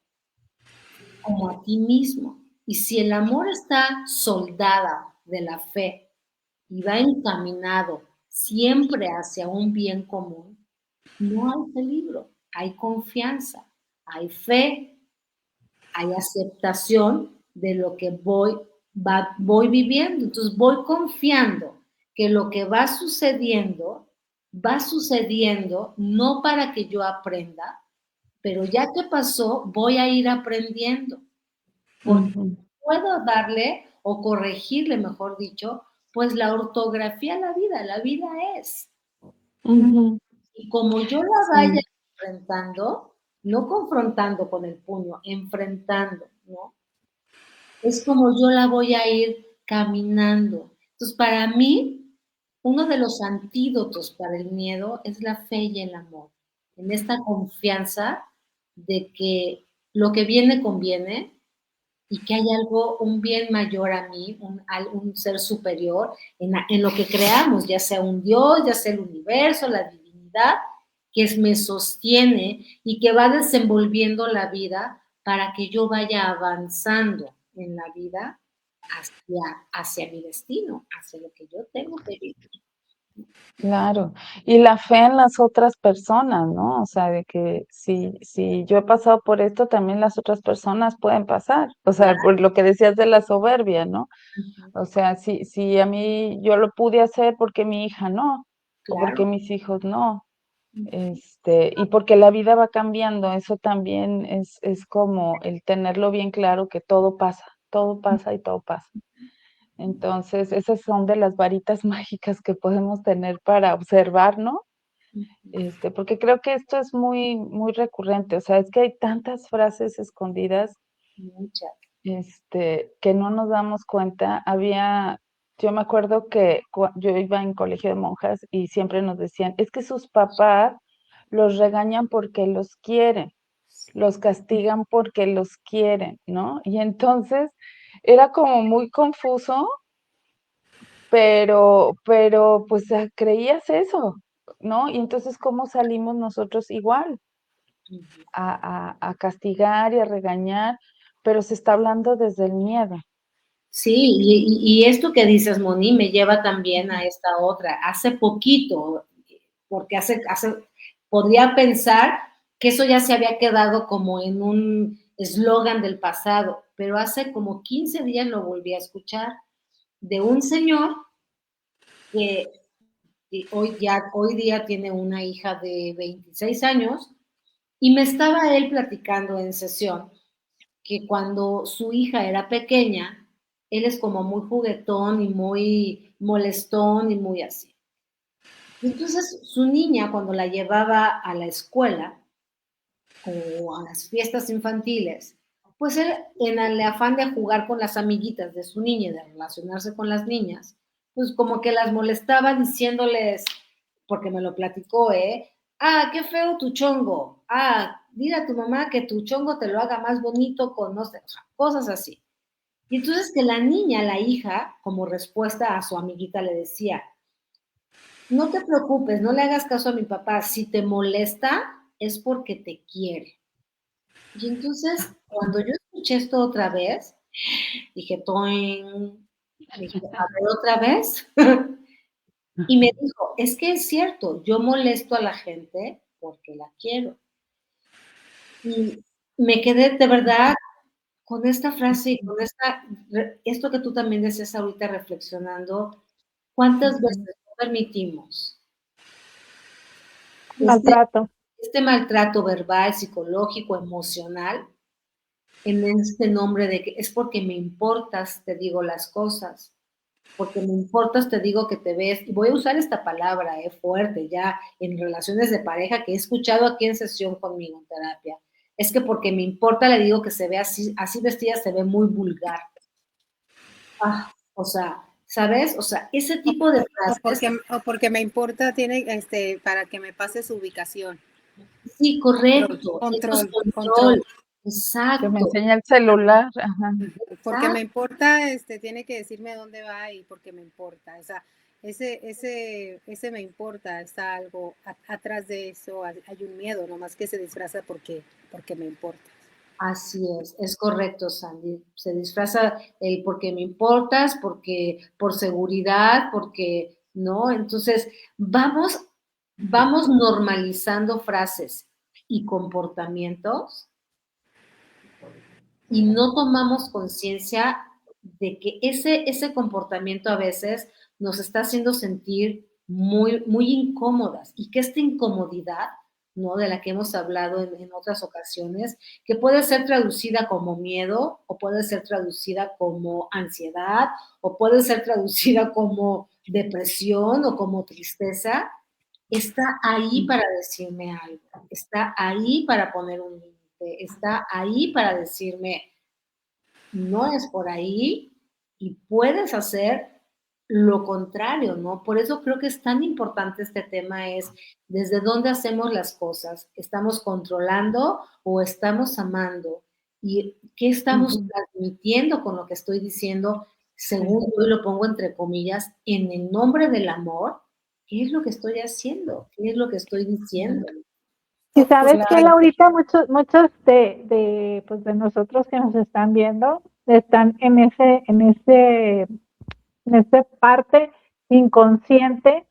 como a ti mismo. Y si el amor está soldada de la fe y va encaminado siempre hacia un bien común, no hay peligro, hay confianza, hay fe, hay aceptación de lo que voy viviendo. Entonces voy confiando que lo que va sucediendo no para que yo aprenda, pero ya que pasó, voy a ir aprendiendo. Porque Ujú. puedo darle o corregirle, mejor dicho, pues la ortografía a la vida es. Ujú. Y como yo la vaya Sí, enfrentando, no confrontando con el puño, enfrentando, ¿no? Es como yo la voy a ir caminando. Entonces, para mí, uno de los antídotos para el miedo es la fe y el amor. En esta confianza de que lo que viene conviene y que hay algo, un bien mayor a mí, un ser superior en lo que creamos, ya sea un Dios, ya sea el universo, la divinidad, me sostiene y que va desenvolviendo la vida para que yo vaya avanzando en la vida hacia mi destino, hacia lo que yo tengo que vivir. claro. Y la fe en las otras personas, ¿no? O sea, de que si yo he pasado por esto, también las otras personas pueden pasar. O sea, Claro, por lo que decías de la soberbia, ¿no? ujú, O sea, si a mí yo lo pude hacer, porque mi hija no? O porque claro, mis hijos no. ujú, Y porque la vida va cambiando, eso también es como el tenerlo bien claro que todo pasa y todo pasa. Entonces, esas son de las varitas mágicas que podemos tener para observar, ¿no? ujú, Porque creo que esto es muy, muy recurrente, o sea, es que hay tantas frases escondidas, muchas. que no nos damos cuenta. Yo me acuerdo que yo iba en colegio de monjas y siempre nos decían, es que sus papás los regañan porque los quieren, los castigan porque los quieren, ¿no? Y entonces era como muy confuso, pero pues creías eso, ¿no? Y entonces, ¿cómo salimos nosotros igual Ujú. a castigar y a regañar? Pero se está hablando desde el miedo. Sí, y esto que dices, Moni, me lleva también a esta otra. Hace poquito, porque podría pensar que eso ya se había quedado como en un eslogan del pasado, pero hace como 15 días lo volví a escuchar de un señor que hoy día tiene una hija de 26 años y me estaba él platicando en sesión que cuando su hija era pequeña, él es como muy juguetón y muy molestón y muy así. Y entonces su niña, cuando la llevaba a la escuela o a las fiestas infantiles, pues él, en el afán de jugar con las amiguitas de su niña y de relacionarse con las niñas, pues como que las molestaba diciéndoles, porque me lo platicó, ¿eh? Ah, qué feo tu chongo. Ah, dile a tu mamá que tu chongo te lo haga más bonito con, no sé, o sea, cosas así. Y entonces que la niña, la hija, como respuesta a su amiguita, le decía, no te preocupes, no le hagas caso a mi papá, si te molesta es porque te quiere. Y entonces, cuando yo escuché esto otra vez, dije, toing, dije, a ver otra vez. Y me dijo, es que es cierto, yo molesto a la gente porque la quiero. Y me quedé de verdad con esta frase y con esto que tú también decías ahorita reflexionando, ¿cuántas veces no permitimos este, Maltrato. este maltrato verbal, psicológico, emocional, en este nombre de que es porque me importas, te digo las cosas, porque me importas, te digo que te ves, y voy a usar esta palabra fuerte ya en relaciones de pareja que he escuchado aquí en sesión conmigo en terapia, es que porque me importa le digo que se ve así, así vestida se ve muy vulgar. O sea, ¿sabes? O sea, ese tipo de frases, O porque me importa, tiene para que me pase su ubicación. sí, correcto, esto es Control. control, Que me exacto, enseña el celular. Ajá. Porque me exacto. importa, tiene que decirme dónde va y porque me importa. O sea, ese me importa, está algo atrás de eso, hay un miedo, nomás que se disfraza porque me importa. Así es correcto, Sandy. Se disfraza el porque me importas, porque por seguridad, porque no. Entonces, vamos normalizando frases y comportamientos y no tomamos conciencia de que ese comportamiento a veces nos está haciendo sentir muy, muy incómodas y que esta incomodidad, ¿no? De la que hemos hablado en otras ocasiones, que puede ser traducida como miedo o puede ser traducida como ansiedad o puede ser traducida como depresión o como tristeza, está ahí para decirme algo, está ahí para poner un límite, está ahí para decirme, no es por ahí y puedes hacer lo contrario, ¿no? Por eso creo que es tan importante este tema, es desde dónde hacemos las cosas, ¿estamos controlando o estamos amando? ¿Y qué estamos transmitiendo con lo que estoy diciendo, según yo lo pongo entre comillas, en el nombre del amor? ¿Qué es lo que estoy haciendo? ¿Qué es lo que estoy diciendo? Y sabes que Claro. Laurita, muchos pues de nosotros que nos están viendo están en esa parte inconsciente,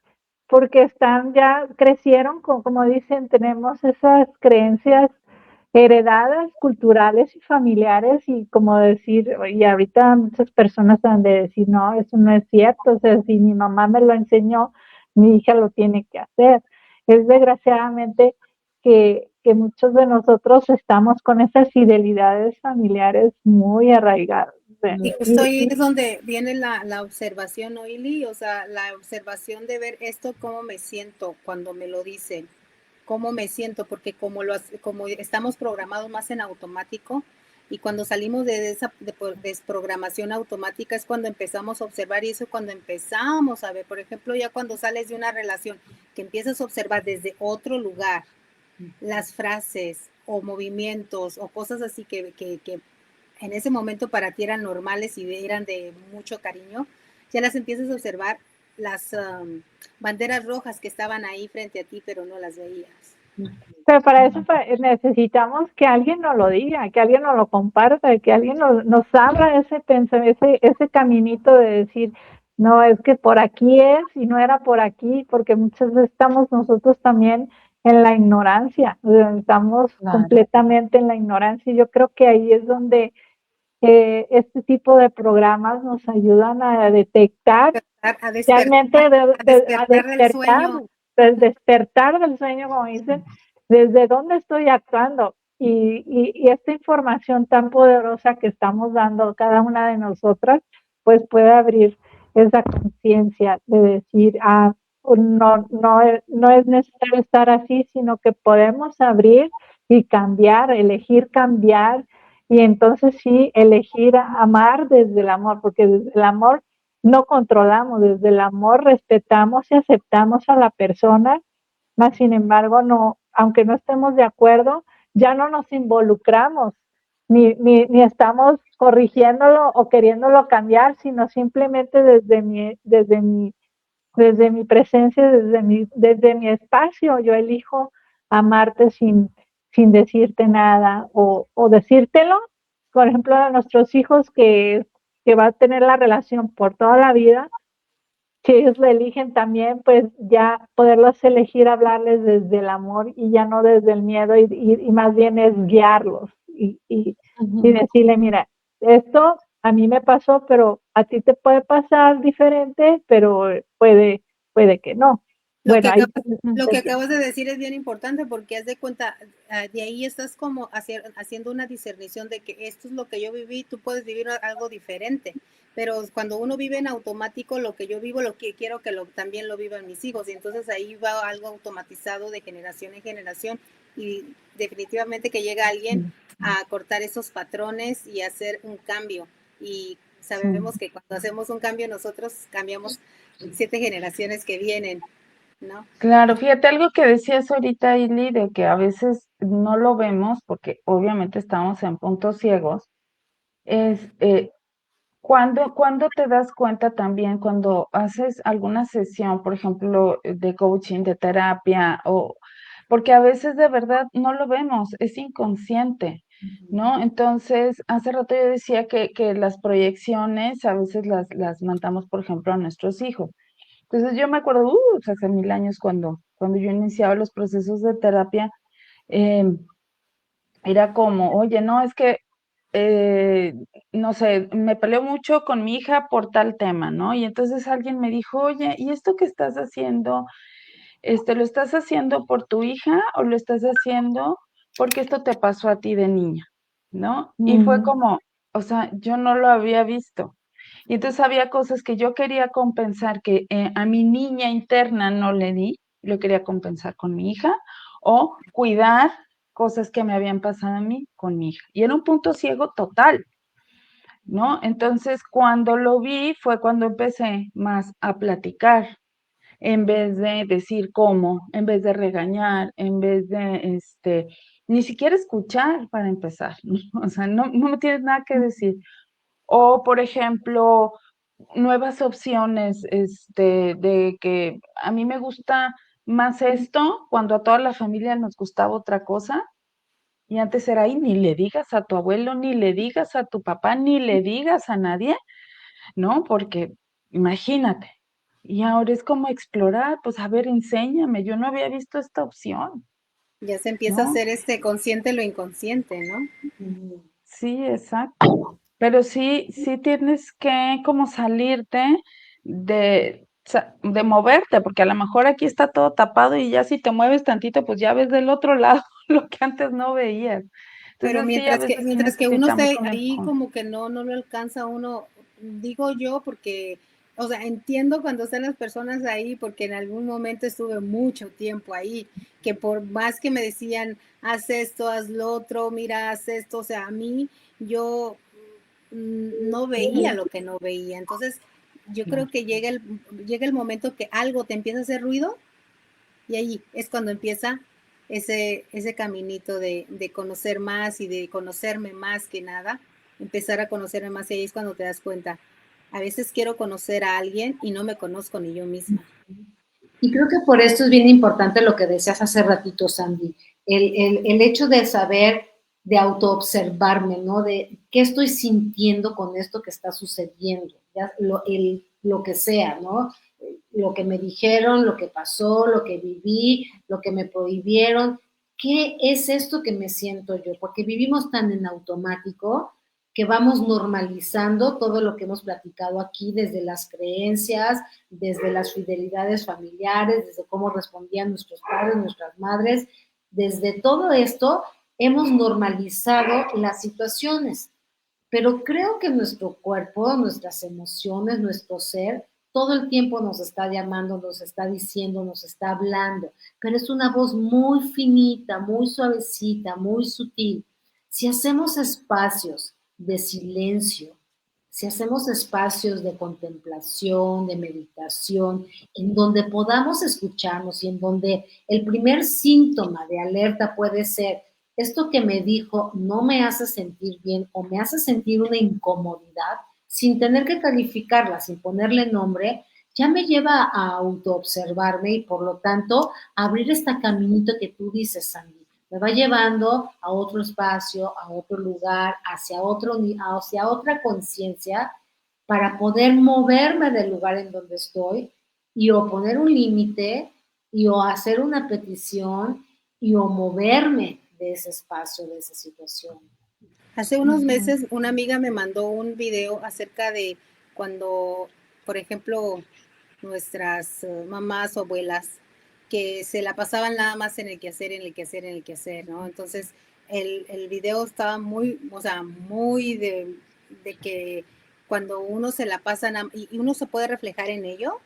porque ya crecieron, como dicen, tenemos esas creencias heredadas, culturales y familiares, y como decir, y ahorita muchas personas han de decir, no, eso no es cierto, o sea, si mi mamá me lo enseñó, mi hija lo tiene que hacer. Es desgraciadamente que muchos de nosotros estamos con esas fidelidades familiares muy arraigadas. Y justo ahí es donde viene la observación, ¿no, Ili? O sea, la observación de ver esto, cómo me siento cuando me lo dicen, cómo me siento, porque como estamos programados más en automático, y cuando salimos de esa desprogramación automática es cuando empezamos a observar, y eso es cuando empezamos a ver, por ejemplo, ya cuando sales de una relación, que empiezas a observar desde otro lugar las frases o movimientos o cosas así que en ese momento para ti eran normales y eran de mucho cariño, ya las empiezas a observar, las banderas rojas que estaban ahí frente a ti, pero no las veías. Pero para eso necesitamos que alguien nos lo diga, que alguien nos lo comparta, que alguien nos abra ese pensamiento, ese caminito de decir, no, es que por aquí es y no era por aquí, porque muchas veces estamos nosotros también en la ignorancia, estamos Claro. completamente en la ignorancia, y yo creo que ahí es donde este tipo de programas nos ayudan a detectar A realmente, despertar del sueño. del despertar del sueño, como dicen, desde dónde estoy actuando, y esta información tan poderosa que estamos dando cada una de nosotras, pues puede abrir esa conciencia de decir, no es necesario estar así, sino que podemos abrir y cambiar, elegir cambiar, y entonces sí, elegir amar desde el amor, porque desde el amor no controlamos, desde el amor respetamos y aceptamos a la persona, mas sin embargo, no, aunque no estemos de acuerdo, ya no nos involucramos, ni estamos corrigiéndolo o queriéndolo cambiar, sino simplemente desde mi presencia, desde mi espacio, yo elijo amarte sin decirte nada, o decírtelo, por ejemplo, a nuestros hijos que va a tener la relación por toda la vida, si ellos lo eligen también, pues ya poderlos elegir hablarles desde el amor y ya no desde el miedo y más bien es guiarlos y decirle, mira, esto a mí me pasó, pero a ti te puede pasar diferente, pero puede que no. Lo Bueno, que ahí acabas, lo que acabas de decir es bien importante porque haz de cuenta, de ahí estás como haciendo una discernición de que esto es lo que yo viví, tú puedes vivir algo diferente, pero cuando uno vive en automático, lo que yo vivo, lo que quiero que también lo vivan mis hijos, y entonces ahí va algo automatizado de generación en generación, y definitivamente que llega alguien a cortar esos patrones y hacer un cambio, y sabemos que cuando hacemos un cambio nosotros cambiamos 7 generaciones que vienen, ¿no? Claro, fíjate algo que decías ahorita, Ili, de que a veces no lo vemos porque obviamente estamos en puntos ciegos, es cuando te das cuenta también cuando haces alguna sesión, por ejemplo, de coaching, de terapia, o porque a veces de verdad no lo vemos, es inconsciente, ¿no? Entonces, hace rato yo decía que las proyecciones a veces las mandamos, por ejemplo, a nuestros hijos. Entonces yo me acuerdo, hace 1000 años cuando yo iniciaba los procesos de terapia, em, era como, oye, no, es que, eh, no sé, me peleo mucho con mi hija por tal tema, ¿no? Y entonces alguien me dijo, oye, ¿y esto que estás haciendo, lo estás haciendo por tu hija o lo estás haciendo porque esto te pasó a ti de niña, ¿no? Y fue como, o sea, yo no lo había visto. Y entonces había cosas que yo quería compensar que a mi niña interna no le di, lo quería compensar con mi hija, o cuidar cosas que me habían pasado a mí con mi hija. Y era un punto ciego total, ¿no? Entonces, cuando lo vi fue cuando empecé más a platicar, en vez de decir cómo, en vez de regañar, en vez de, ni siquiera escuchar para empezar, ¿no? O sea, no me tienes nada que decir. O, por ejemplo, nuevas opciones, de que a mí me gusta más esto, cuando a toda la familia nos gustaba otra cosa, y antes era ahí, ni le digas a tu abuelo, ni le digas a tu papá, ni le digas a nadie, ¿no? Porque imagínate. Y ahora es como explorar, pues a ver, enséñame, yo no había visto esta opción, Ya se empieza a ¿no? hacer consciente lo inconsciente, ¿no? Sí, exacto. Pero sí tienes que como salirte de moverte, porque a lo mejor aquí está todo tapado y ya si te mueves tantito, pues ya ves del otro lado lo que antes no veías. Pero Entonces sí, a veces sí mientras que uno necesitamos esté un ahí empujón. como que no lo alcanza uno, digo yo porque, o sea, entiendo cuando están las personas ahí porque en algún momento estuve mucho tiempo ahí, que por más que me decían, haz esto, haz lo otro, mira, haz esto, o sea, a mí yo no veía lo que no veía. Entonces, yo creo Claro. que llega el momento que algo te empieza a hacer ruido y ahí es cuando empieza ese caminito de conocer más y de conocerme más que nada, empezar a conocerme más y ahí es cuando te das cuenta. A veces quiero conocer a alguien y no me conozco ni yo misma. Y creo que por esto es bien importante lo que decías hace ratito, Sandy, el hecho de saber, de autoobservarme, ¿no? De qué estoy sintiendo con esto que está sucediendo, ya, lo que sea, ¿no? Lo que me dijeron, lo que pasó, lo que viví, lo que me prohibieron. ¿Qué es esto que me siento yo? Porque vivimos tan en automático que vamos normalizando todo lo que hemos platicado aquí, desde las creencias, desde las fidelidades familiares, desde cómo respondían nuestros padres, nuestras madres, desde todo esto hemos normalizado las situaciones. Pero creo que nuestro cuerpo, nuestras emociones, nuestro ser, todo el tiempo nos está llamando, nos está diciendo, nos está hablando, pero es una voz muy finita, muy suavecita, muy sutil. Si hacemos espacios de silencio, si hacemos espacios de contemplación, de meditación, en donde podamos escucharnos y en donde el primer síntoma de alerta puede ser esto que me dijo no me hace sentir bien o me hace sentir una incomodidad, sin tener que calificarla, sin ponerle nombre, ya me lleva a autoobservarme y por lo tanto abrir este caminito que tú dices, Sandy. Me va llevando a otro espacio, a otro lugar, hacia otra conciencia para poder moverme del lugar en donde estoy y o poner un límite y o hacer una petición y o moverme de ese espacio, de esa situación. Hace unos meses una amiga me mandó un video acerca de cuando, por ejemplo, nuestras mamás o abuelas que se la pasaban nada más en el quehacer, en el quehacer, en el quehacer, ¿no? Entonces el video estaba muy, o sea, muy de que cuando uno se la pasa y uno se puede reflejar en ello,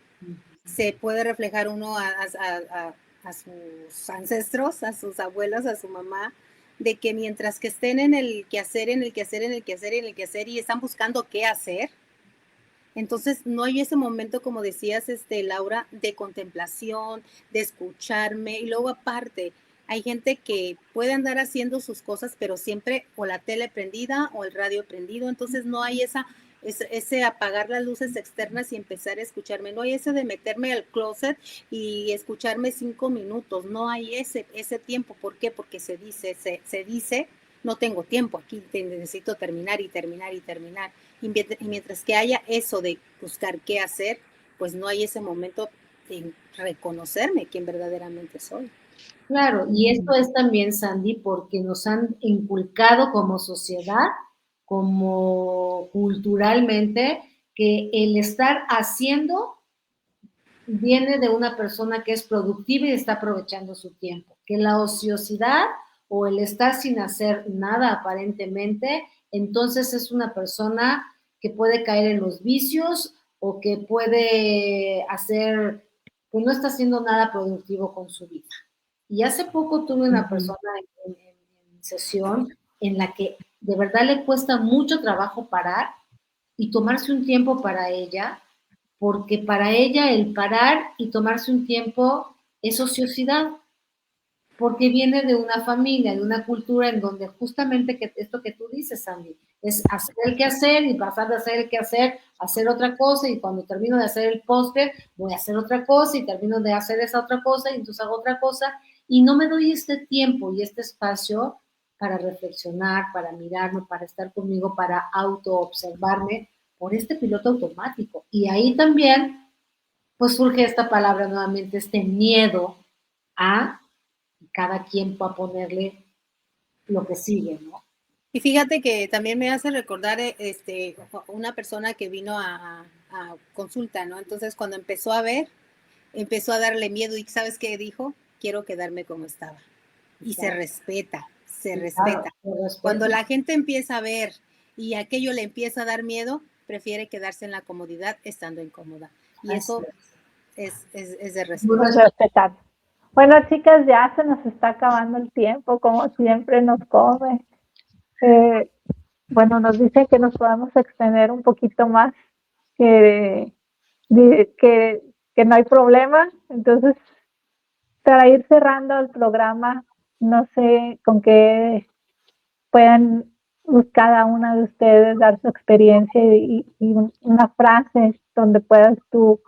se puede reflejar uno a sus ancestros, a sus abuelos, a su mamá, de que mientras que estén en el quehacer, en el quehacer, en el quehacer, en el quehacer y están buscando qué hacer, entonces no hay ese momento, como decías, Laura, de contemplación, de escucharme. Y luego aparte, hay gente que puede andar haciendo sus cosas, pero siempre o la tele prendida o el radio prendido. Entonces no hay ese apagar las luces externas y empezar a escucharme. No hay ese de meterme al closet y escucharme 5 minutos. No hay ese tiempo. ¿Por qué? Porque se dice, no tengo tiempo aquí, necesito terminar y terminar y terminar. Y mientras que haya eso de buscar qué hacer, pues no hay ese momento de reconocerme quién verdaderamente soy. Claro, y esto es también, Sandy, porque nos han inculcado como sociedad, como culturalmente, que el estar haciendo viene de una persona que es productiva y está aprovechando su tiempo, que la ociosidad o el estar sin hacer nada aparentemente, entonces es una persona que puede caer en los vicios o que puede hacer, que no está haciendo nada productivo con su vida. Y hace poco tuve una persona en sesión en la que de verdad le cuesta mucho trabajo parar y tomarse un tiempo para ella, porque para ella el parar y tomarse un tiempo es ociosidad, porque viene de una familia, de una cultura en donde justamente esto que tú dices, Sandy, es hacer el quehacer y pasar de hacer el quehacer a hacer otra cosa, y cuando termino de hacer el póster voy a hacer otra cosa y termino de hacer esa otra cosa y entonces hago otra cosa y no me doy este tiempo y este espacio para reflexionar, para mirarme, para estar conmigo, para autoobservarme por este piloto automático. Y ahí también pues surge esta palabra nuevamente, este miedo a cada quien va a ponerle lo que sigue, ¿no? Y fíjate que también me hace recordar una persona que vino a consulta, ¿no? Entonces cuando empezó a ver, empezó a darle miedo y ¿sabes qué dijo? Quiero quedarme como estaba. Y Claro. se respeta, se Sí, respeta. claro, se respeta. Cuando la gente empieza a ver y aquello le empieza a dar miedo, prefiere quedarse en la comodidad estando incómoda. Y eso es de respeto. Nos respetar. Bueno, chicas, ya se nos está acabando el tiempo, como siempre nos come. Bueno, nos dicen que nos podemos extender un poquito más, que no hay problema. Entonces, para ir cerrando el programa, no sé con qué puedan cada una de ustedes dar su experiencia y una frase donde puedas tú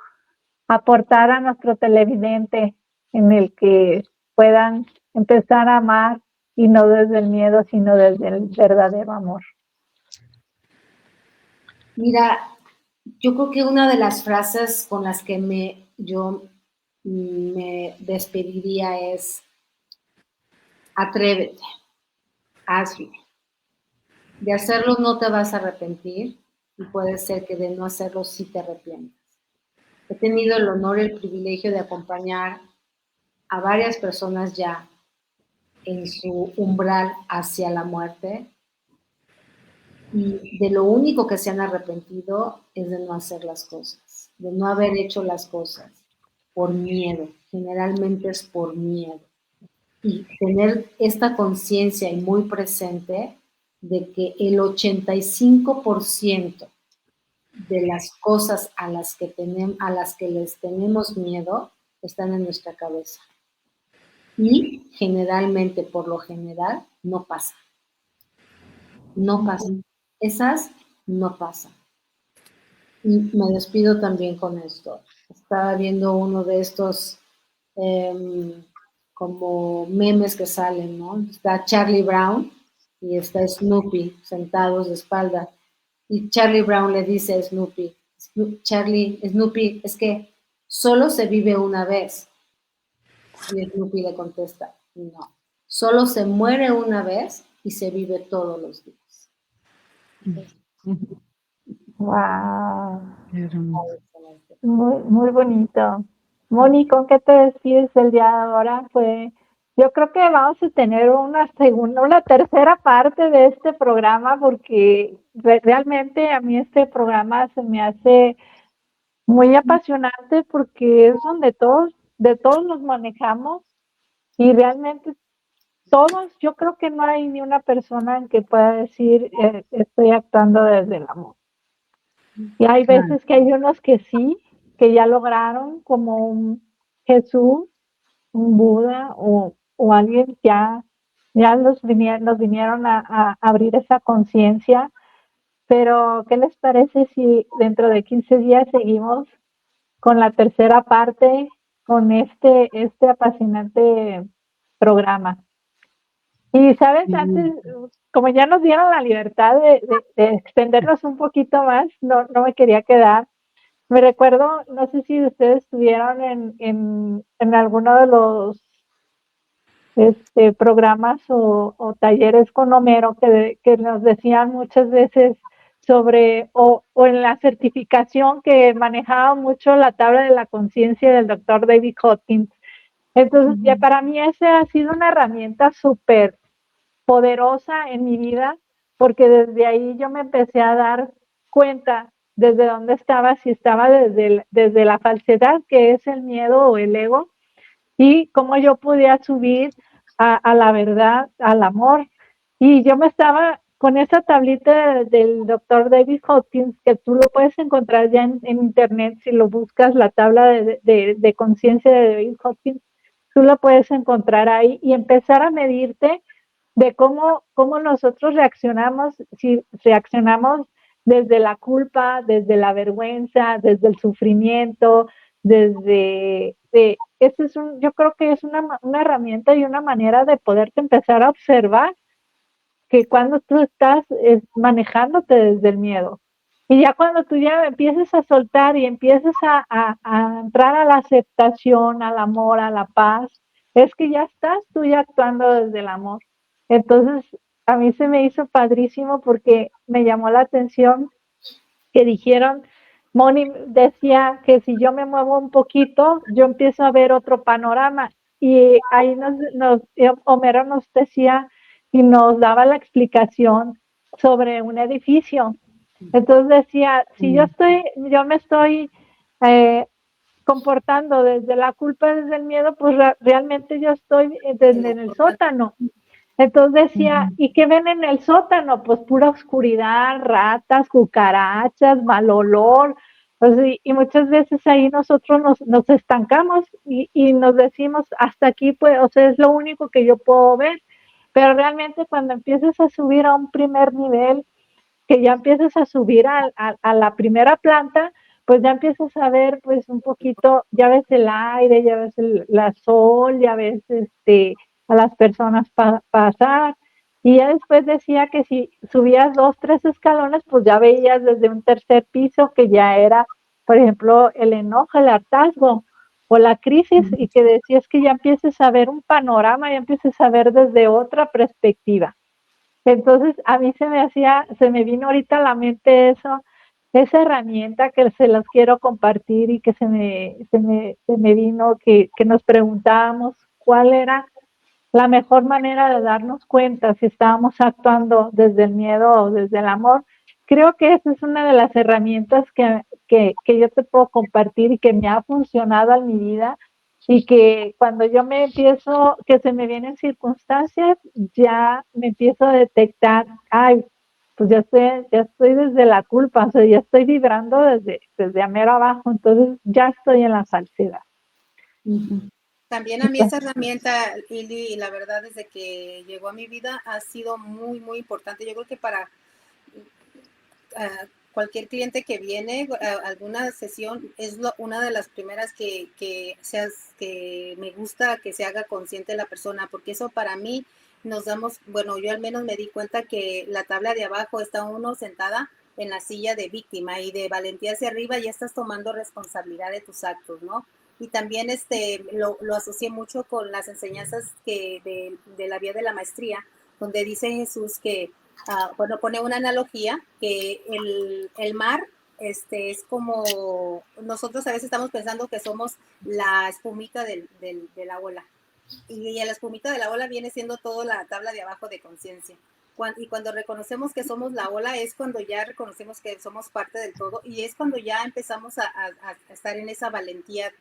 aportar a nuestro televidente en el que puedan empezar a amar y no desde el miedo, sino desde el verdadero amor. Mira, yo creo que una de las frases con las que yo me despediría es: atrévete, hazlo. De hacerlo no te vas a arrepentir y puede ser que de no hacerlo sí te arrepientas. He tenido el honor y el privilegio de acompañar a varias personas ya en su umbral hacia la muerte, y de lo único que se han arrepentido es de no hacer las cosas, de no haber hecho las cosas por miedo. Generalmente es por miedo. Y tener esta conciencia y muy presente de que el 85% de las cosas a las que les tenemos miedo están en nuestra cabeza. Y generalmente, por lo general, no pasa. No pasa. Esas no pasan. Y me despido también con esto. Estaba viendo uno de estos como memes que salen, ¿no? Está Charlie Brown y está Snoopy sentados de espalda. Y Charlie Brown le dice a Snoopy, Snoopy, es que solo se vive una vez. Y Snoopy le contesta, no, solo se muere una vez y se vive todos los días. Wow, Qué hermoso. muy bonito. Moni, ¿con qué te despides el día de ahora? Yo creo que vamos a tener una tercera parte de este programa porque realmente a mí este programa se me hace muy apasionante porque es donde de todos nos manejamos y realmente todos, yo creo que no hay ni una persona en que pueda decir estoy actuando desde el amor. Y hay Claro. veces que hay unos que sí, que ya lograron, como un Jesús, un Buda o alguien ya nos vinieron a abrir esa conciencia. Pero, ¿qué les parece si dentro de 15 días seguimos con la tercera parte, con este apasionante programa? Y sabes, antes, como ya nos dieron la libertad de extendernos un poquito más, no me quería quedar. Me recuerdo, no sé si ustedes estuvieron en alguno de los programas o talleres con Homero que nos decían muchas veces o en la certificación que manejaba mucho la tabla de la conciencia del doctor David Hawkins. Entonces, ya para mí esa ha sido una herramienta súper poderosa en mi vida, porque desde ahí yo me empecé a dar cuenta desde dónde estaba, si estaba desde la falsedad, que es el miedo o el ego, y cómo yo podía subir a la verdad, al amor. Y yo me estaba con esa tablita del doctor David Hawkins, que tú lo puedes encontrar ya en internet, si lo buscas, la tabla de conciencia de David Hawkins, tú lo puedes encontrar ahí y empezar a medirte de cómo nosotros reaccionamos, si reaccionamos desde la culpa, desde la vergüenza, desde el sufrimiento, yo creo que es una herramienta y una manera de poderte empezar a observar que cuando tú estás manejándote desde el miedo. Y ya cuando tú ya empieces a soltar y empieces a entrar a la aceptación, al amor, a la paz, es que ya estás tú ya actuando desde el amor. Entonces, a mí se me hizo padrísimo porque me llamó la atención que dijeron, Moni decía que si yo me muevo un poquito, yo empiezo a ver otro panorama. Y ahí Homero nos decía y nos daba la explicación sobre un edificio. Entonces decía, si yo me estoy comportando desde la culpa, desde el miedo, pues realmente yo estoy en el sótano. Entonces decía, ¿y qué ven en el sótano? Pues pura oscuridad, ratas, cucarachas, mal olor. Pues, y muchas veces ahí nosotros nos estancamos y nos decimos, hasta aquí, pues, o sea, es lo único que yo puedo ver. Pero realmente cuando empiezas a subir a un primer nivel, que ya empiezas a subir a la primera planta, pues ya empiezas a ver pues un poquito, ya ves el aire, ya ves la sol, ya ves a las personas pasar. Y ya después decía que si subías 2, 3 escalones, pues ya veías desde un tercer piso que ya era, por ejemplo, el enojo, el hartazgo o la crisis, y que decías que ya empieces a ver un panorama, ya empieces a ver desde otra perspectiva. Entonces, a mí se me vino ahorita a la mente esa herramienta que se las quiero compartir y que se me vino, que nos preguntábamos cuál era la mejor manera de darnos cuenta si estábamos actuando desde el miedo o desde el amor. Creo que esa es una de las herramientas que yo te puedo compartir y que me ha funcionado en mi vida y que cuando yo que se me vienen circunstancias, ya me empiezo a detectar, ay, pues ya estoy desde la culpa, o sea, ya estoy vibrando desde a mero abajo, entonces ya estoy en la falsedad. También a mí esa herramienta, Ili, la verdad, desde que llegó a mi vida ha sido muy, muy importante. Yo creo que para cualquier cliente que viene a alguna sesión es una de las primeras que me gusta que se haga consciente la persona, porque eso para mí bueno, yo al menos me di cuenta que la tabla de abajo está uno sentada en la silla de víctima, y de valentía hacia arriba ya estás tomando responsabilidad de tus actos, ¿no? Y también lo asocié mucho con las enseñanzas de la vía de la maestría, donde dice Jesús que, bueno, pone una analogía, que el mar es como, nosotros a veces estamos pensando que somos la espumita de la ola, y la espumita de la ola viene siendo toda la tabla de abajo de conciencia. Y cuando reconocemos que somos la ola es cuando ya reconocemos que somos parte del todo, y es cuando ya empezamos a estar en esa valentía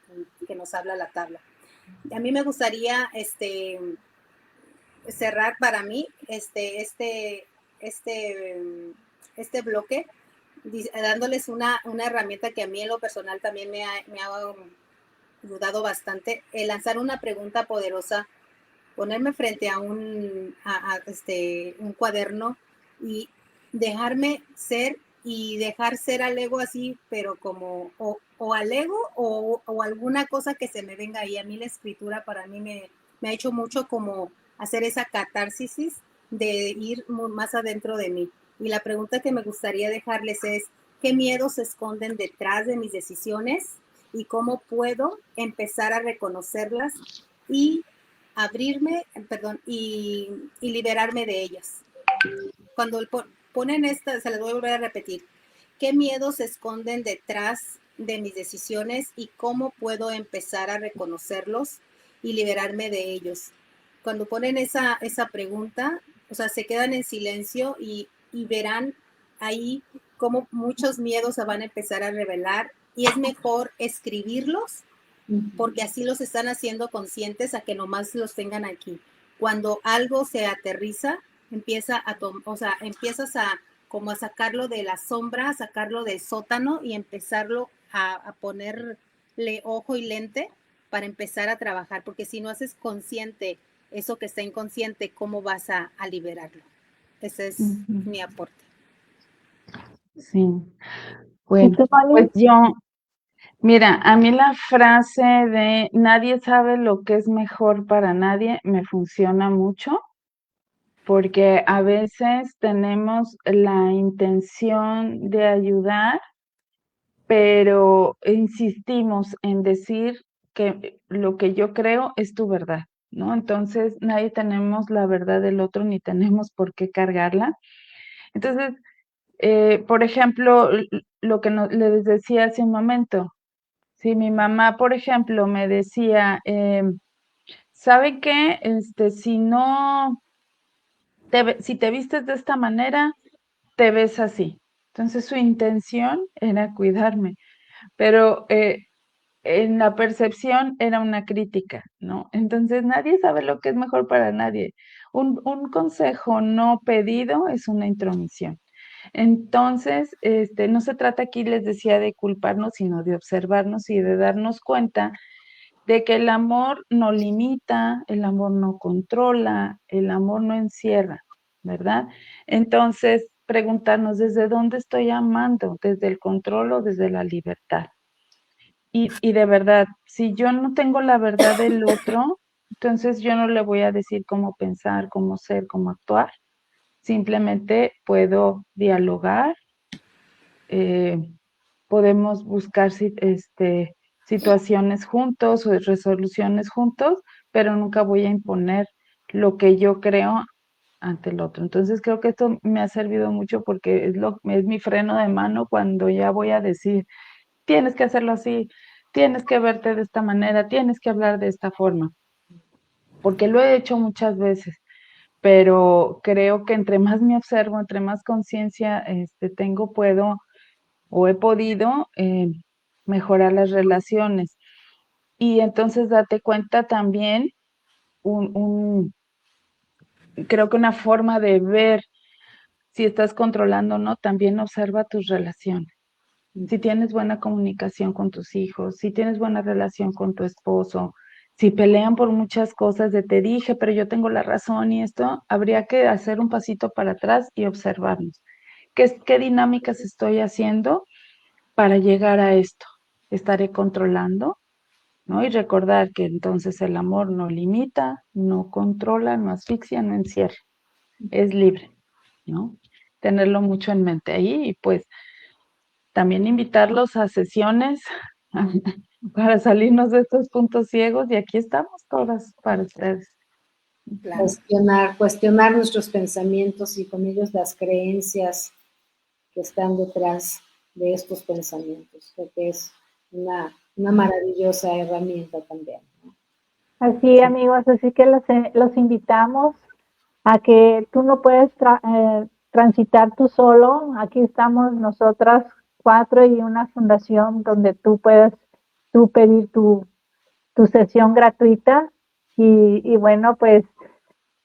que nos habla la tabla. A mí me gustaría cerrar para mí este bloque dándoles una herramienta que a mí en lo personal también me ha ayudado bastante, el lanzar una pregunta poderosa, ponerme frente a un cuaderno y dejarme ser, y dejar ser al ego así, pero como o al ego o alguna cosa que se me venga ahí. A mí la escritura para mí me ha hecho mucho como hacer esa catarsis de ir más adentro de mí. Y la pregunta que me gustaría dejarles es, ¿qué miedos se esconden detrás de mis decisiones? ¿Y cómo puedo empezar a reconocerlas y abrirme, y liberarme de ellas? Cuando ponen esta, se las voy a volver a repetir, ¿qué miedos se esconden detrás de mis decisiones y cómo puedo empezar a reconocerlos y liberarme de ellos? Cuando ponen esa pregunta, o sea, se quedan en silencio y verán ahí cómo muchos miedos se van a empezar a revelar, y es mejor escribirlos porque así los están haciendo conscientes a que nomás los tengan aquí. Cuando algo se aterriza, empiezas a como a sacarlo de la sombra, a sacarlo del sótano y empezarlo a ponerle ojo y lente para empezar a trabajar, porque si no haces consciente eso que está inconsciente, ¿cómo vas a liberarlo? Ese es mi aporte. Sí. Bueno, pues mira, a mí la frase de nadie sabe lo que es mejor para nadie me funciona mucho, porque a veces tenemos la intención de ayudar, pero insistimos en decir que lo que yo creo es tu verdad, ¿no? Entonces nadie tenemos la verdad del otro ni tenemos por qué cargarla. Entonces, por ejemplo, lo que les decía hace un momento, si mi mamá, por ejemplo, me decía, ¿sabe qué? Si no, si te vistes de esta manera, te ves así. Entonces su intención era cuidarme, pero en la percepción era una crítica, ¿no? Entonces nadie sabe lo que es mejor para nadie. Un consejo no pedido es una intromisión. Entonces, no se trata aquí, les decía, de culparnos, sino de observarnos y de darnos cuenta de que el amor no limita, el amor no controla, el amor no encierra, ¿verdad? Entonces, preguntarnos desde dónde estoy amando, desde el control o desde la libertad. Y de verdad, si yo no tengo la verdad del otro, entonces yo no le voy a decir cómo pensar, cómo ser, cómo actuar. Simplemente puedo dialogar, podemos buscar situaciones juntos o resoluciones juntos, pero nunca voy a imponer lo que yo creo ante el otro. Entonces creo que esto me ha servido mucho porque es mi freno de mano cuando ya voy a decir, tienes que hacerlo así, tienes que verte de esta manera, tienes que hablar de esta forma, porque lo he hecho muchas veces, pero creo que entre más me observo, entre más conciencia tengo, puedo o he podido mejorar las relaciones. Y entonces date cuenta también, creo que una forma de ver si estás controlando o no, también observa tus relaciones. Si tienes buena comunicación con tus hijos, si tienes buena relación con tu esposo, si pelean por muchas cosas de te dije, pero yo tengo la razón y esto, habría que hacer un pasito para atrás y observarnos. ¿Qué dinámicas estoy haciendo para llegar a esto? ¿Estaré controlando? ¿No? Y recordar que entonces el amor no limita, no controla, no asfixia, no encierra, es libre, ¿no? tenerlo mucho en mente ahí y pues también invitarlos a sesiones para salirnos de estos puntos ciegos y aquí estamos todas para ustedes. Claro. Cuestionar nuestros pensamientos y con ellos las creencias que están detrás de estos pensamientos. Creo que es una maravillosa herramienta también, ¿no? Así, amigos, así que los invitamos a que tú no puedes transitar tú solo. Aquí estamos nosotras 4 y una fundación donde tú puedes pedir tu sesión gratuita. Y bueno, pues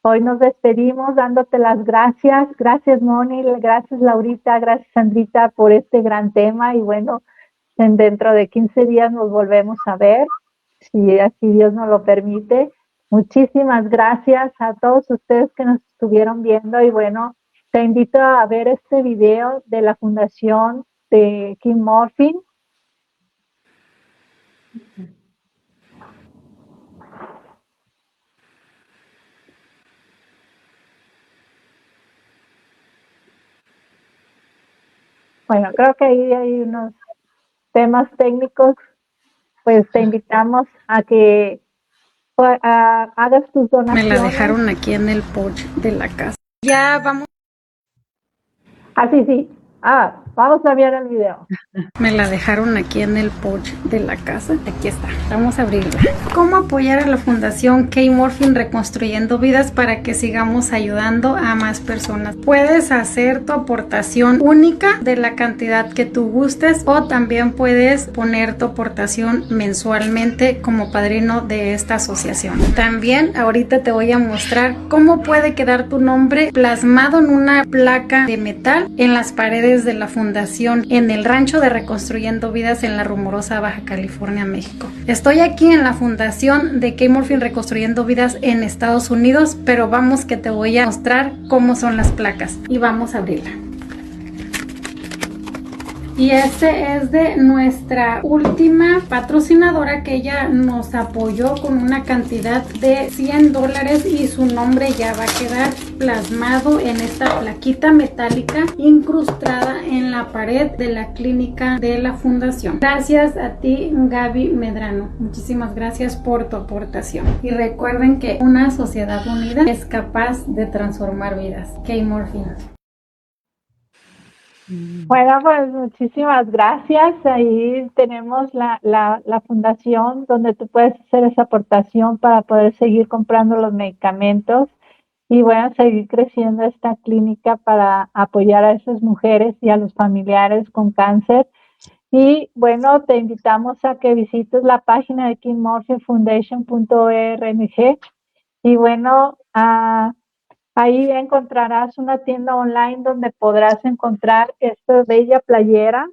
hoy nos despedimos dándote las gracias. Gracias, Moni, gracias, Laurita, gracias, Sandrita, por este gran tema. Y bueno, dentro de 15 días nos volvemos a ver, si así Dios nos lo permite. Muchísimas gracias a todos ustedes que nos estuvieron viendo y bueno, te invito a ver este video de la fundación de Kim Morphine. Bueno, creo que ahí hay unos temas técnicos, pues te invitamos a que hagas tus donaciones. Me la dejaron aquí en el porche de la casa. Ya vamos. Ah, sí. Vamos a ver el video. Me la dejaron aquí en el porche de la casa. Aquí está. Vamos a abrirla. ¿Cómo apoyar a la Fundación K-Morphine Reconstruyendo Vidas para que sigamos ayudando a más personas? Puedes hacer tu aportación única de la cantidad que tú gustes o también puedes poner tu aportación mensualmente como padrino de esta asociación. También ahorita te voy a mostrar cómo puede quedar tu nombre plasmado en una placa de metal en las paredes de la fundación en el rancho de Reconstruyendo Vidas en La Rumorosa, Baja California, México. Estoy aquí en la fundación de K-Morphine Reconstruyendo Vidas en Estados Unidos, pero vamos que te voy a mostrar cómo son las placas y vamos a abrirla. Y este es de nuestra última patrocinadora que ella nos apoyó con una cantidad de $100 y su nombre ya va a quedar plasmado en esta plaquita metálica incrustada en la pared de la clínica de la fundación. Gracias a ti, Gaby Medrano. Muchísimas gracias por tu aportación. Y recuerden que una sociedad unida es capaz de transformar vidas. K-Morphine. Bueno, pues muchísimas gracias. Ahí tenemos la fundación donde tú puedes hacer esa aportación para poder seguir comprando los medicamentos y bueno, seguir creciendo esta clínica para apoyar a esas mujeres y a los familiares con cáncer. Y bueno, te invitamos a que visites la página de KimMorphineFoundation.org y bueno, ahí encontrarás una tienda online donde podrás encontrar esta bella playera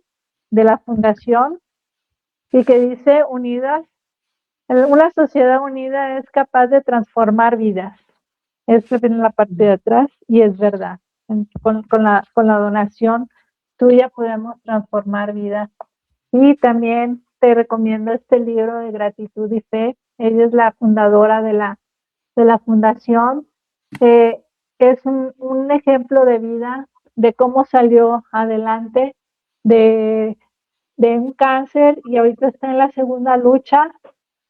de la fundación y que dice Unidas, una sociedad unida es capaz de transformar vidas. Esto viene en la parte de atrás y es verdad. Con la donación tuya podemos transformar vidas. Y también te recomiendo este libro de Gratitud y Fe. Ella es la fundadora de la fundación. Es un ejemplo de vida, de cómo salió adelante de un cáncer y ahorita está en la segunda lucha,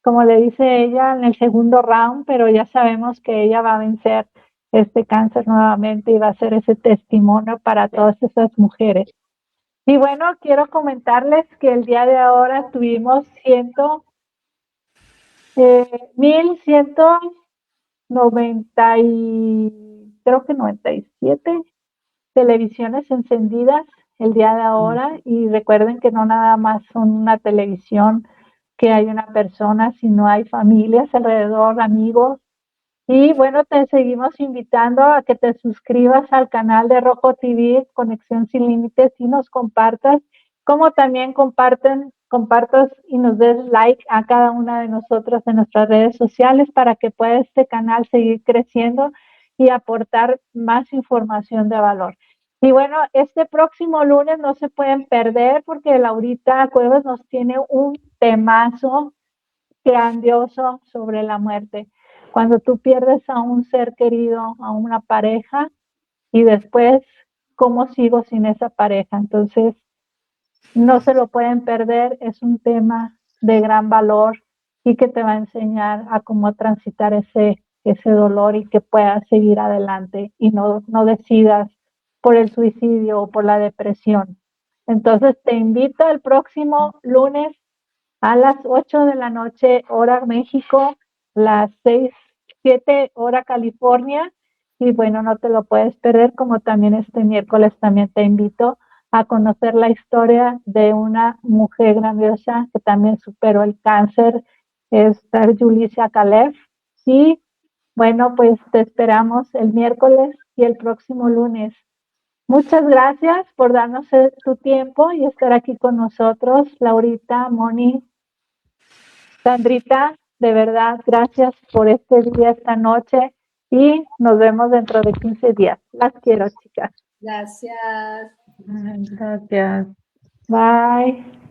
como le dice ella, en el segundo round, pero ya sabemos que ella va a vencer este cáncer nuevamente y va a ser ese testimonio para todas esas mujeres. Y bueno, quiero comentarles que el día de ahora tuvimos 97 televisiones encendidas el día de ahora y recuerden que no nada más son una televisión que hay una persona, sino hay familias alrededor, amigos. Y bueno, te seguimos invitando a que te suscribas al canal de Rojo TV, Conexión Sin Límites, y nos compartas, como también compartas y nos des like a cada una de nosotros en nuestras redes sociales para que pueda este canal seguir creciendo y aportar más información de valor. Y bueno, este próximo lunes no se pueden perder porque Laurita Cuevas nos tiene un temazo grandioso sobre la muerte. Cuando tú pierdes a un ser querido, a una pareja, y después cómo sigo sin esa pareja. Entonces, no se lo pueden perder, es un tema de gran valor y que te va a enseñar a cómo transitar ese dolor y que puedas seguir adelante y no decidas por el suicidio o por la depresión. Entonces, te invito el próximo lunes a las 8 de la noche, hora México, las 6, 7, hora California. Y bueno, no te lo puedes perder, como también este miércoles también te invito a conocer la historia de una mujer grandiosa que también superó el cáncer, es Julissa Kalev. Y bueno, pues te esperamos el miércoles y el próximo lunes. Muchas gracias por darnos tu tiempo y estar aquí con nosotros, Laurita, Moni, Sandrita, de verdad, gracias por este día, esta noche, y nos vemos dentro de 15 días. Las quiero, chicas. Gracias. Gracias. Bye.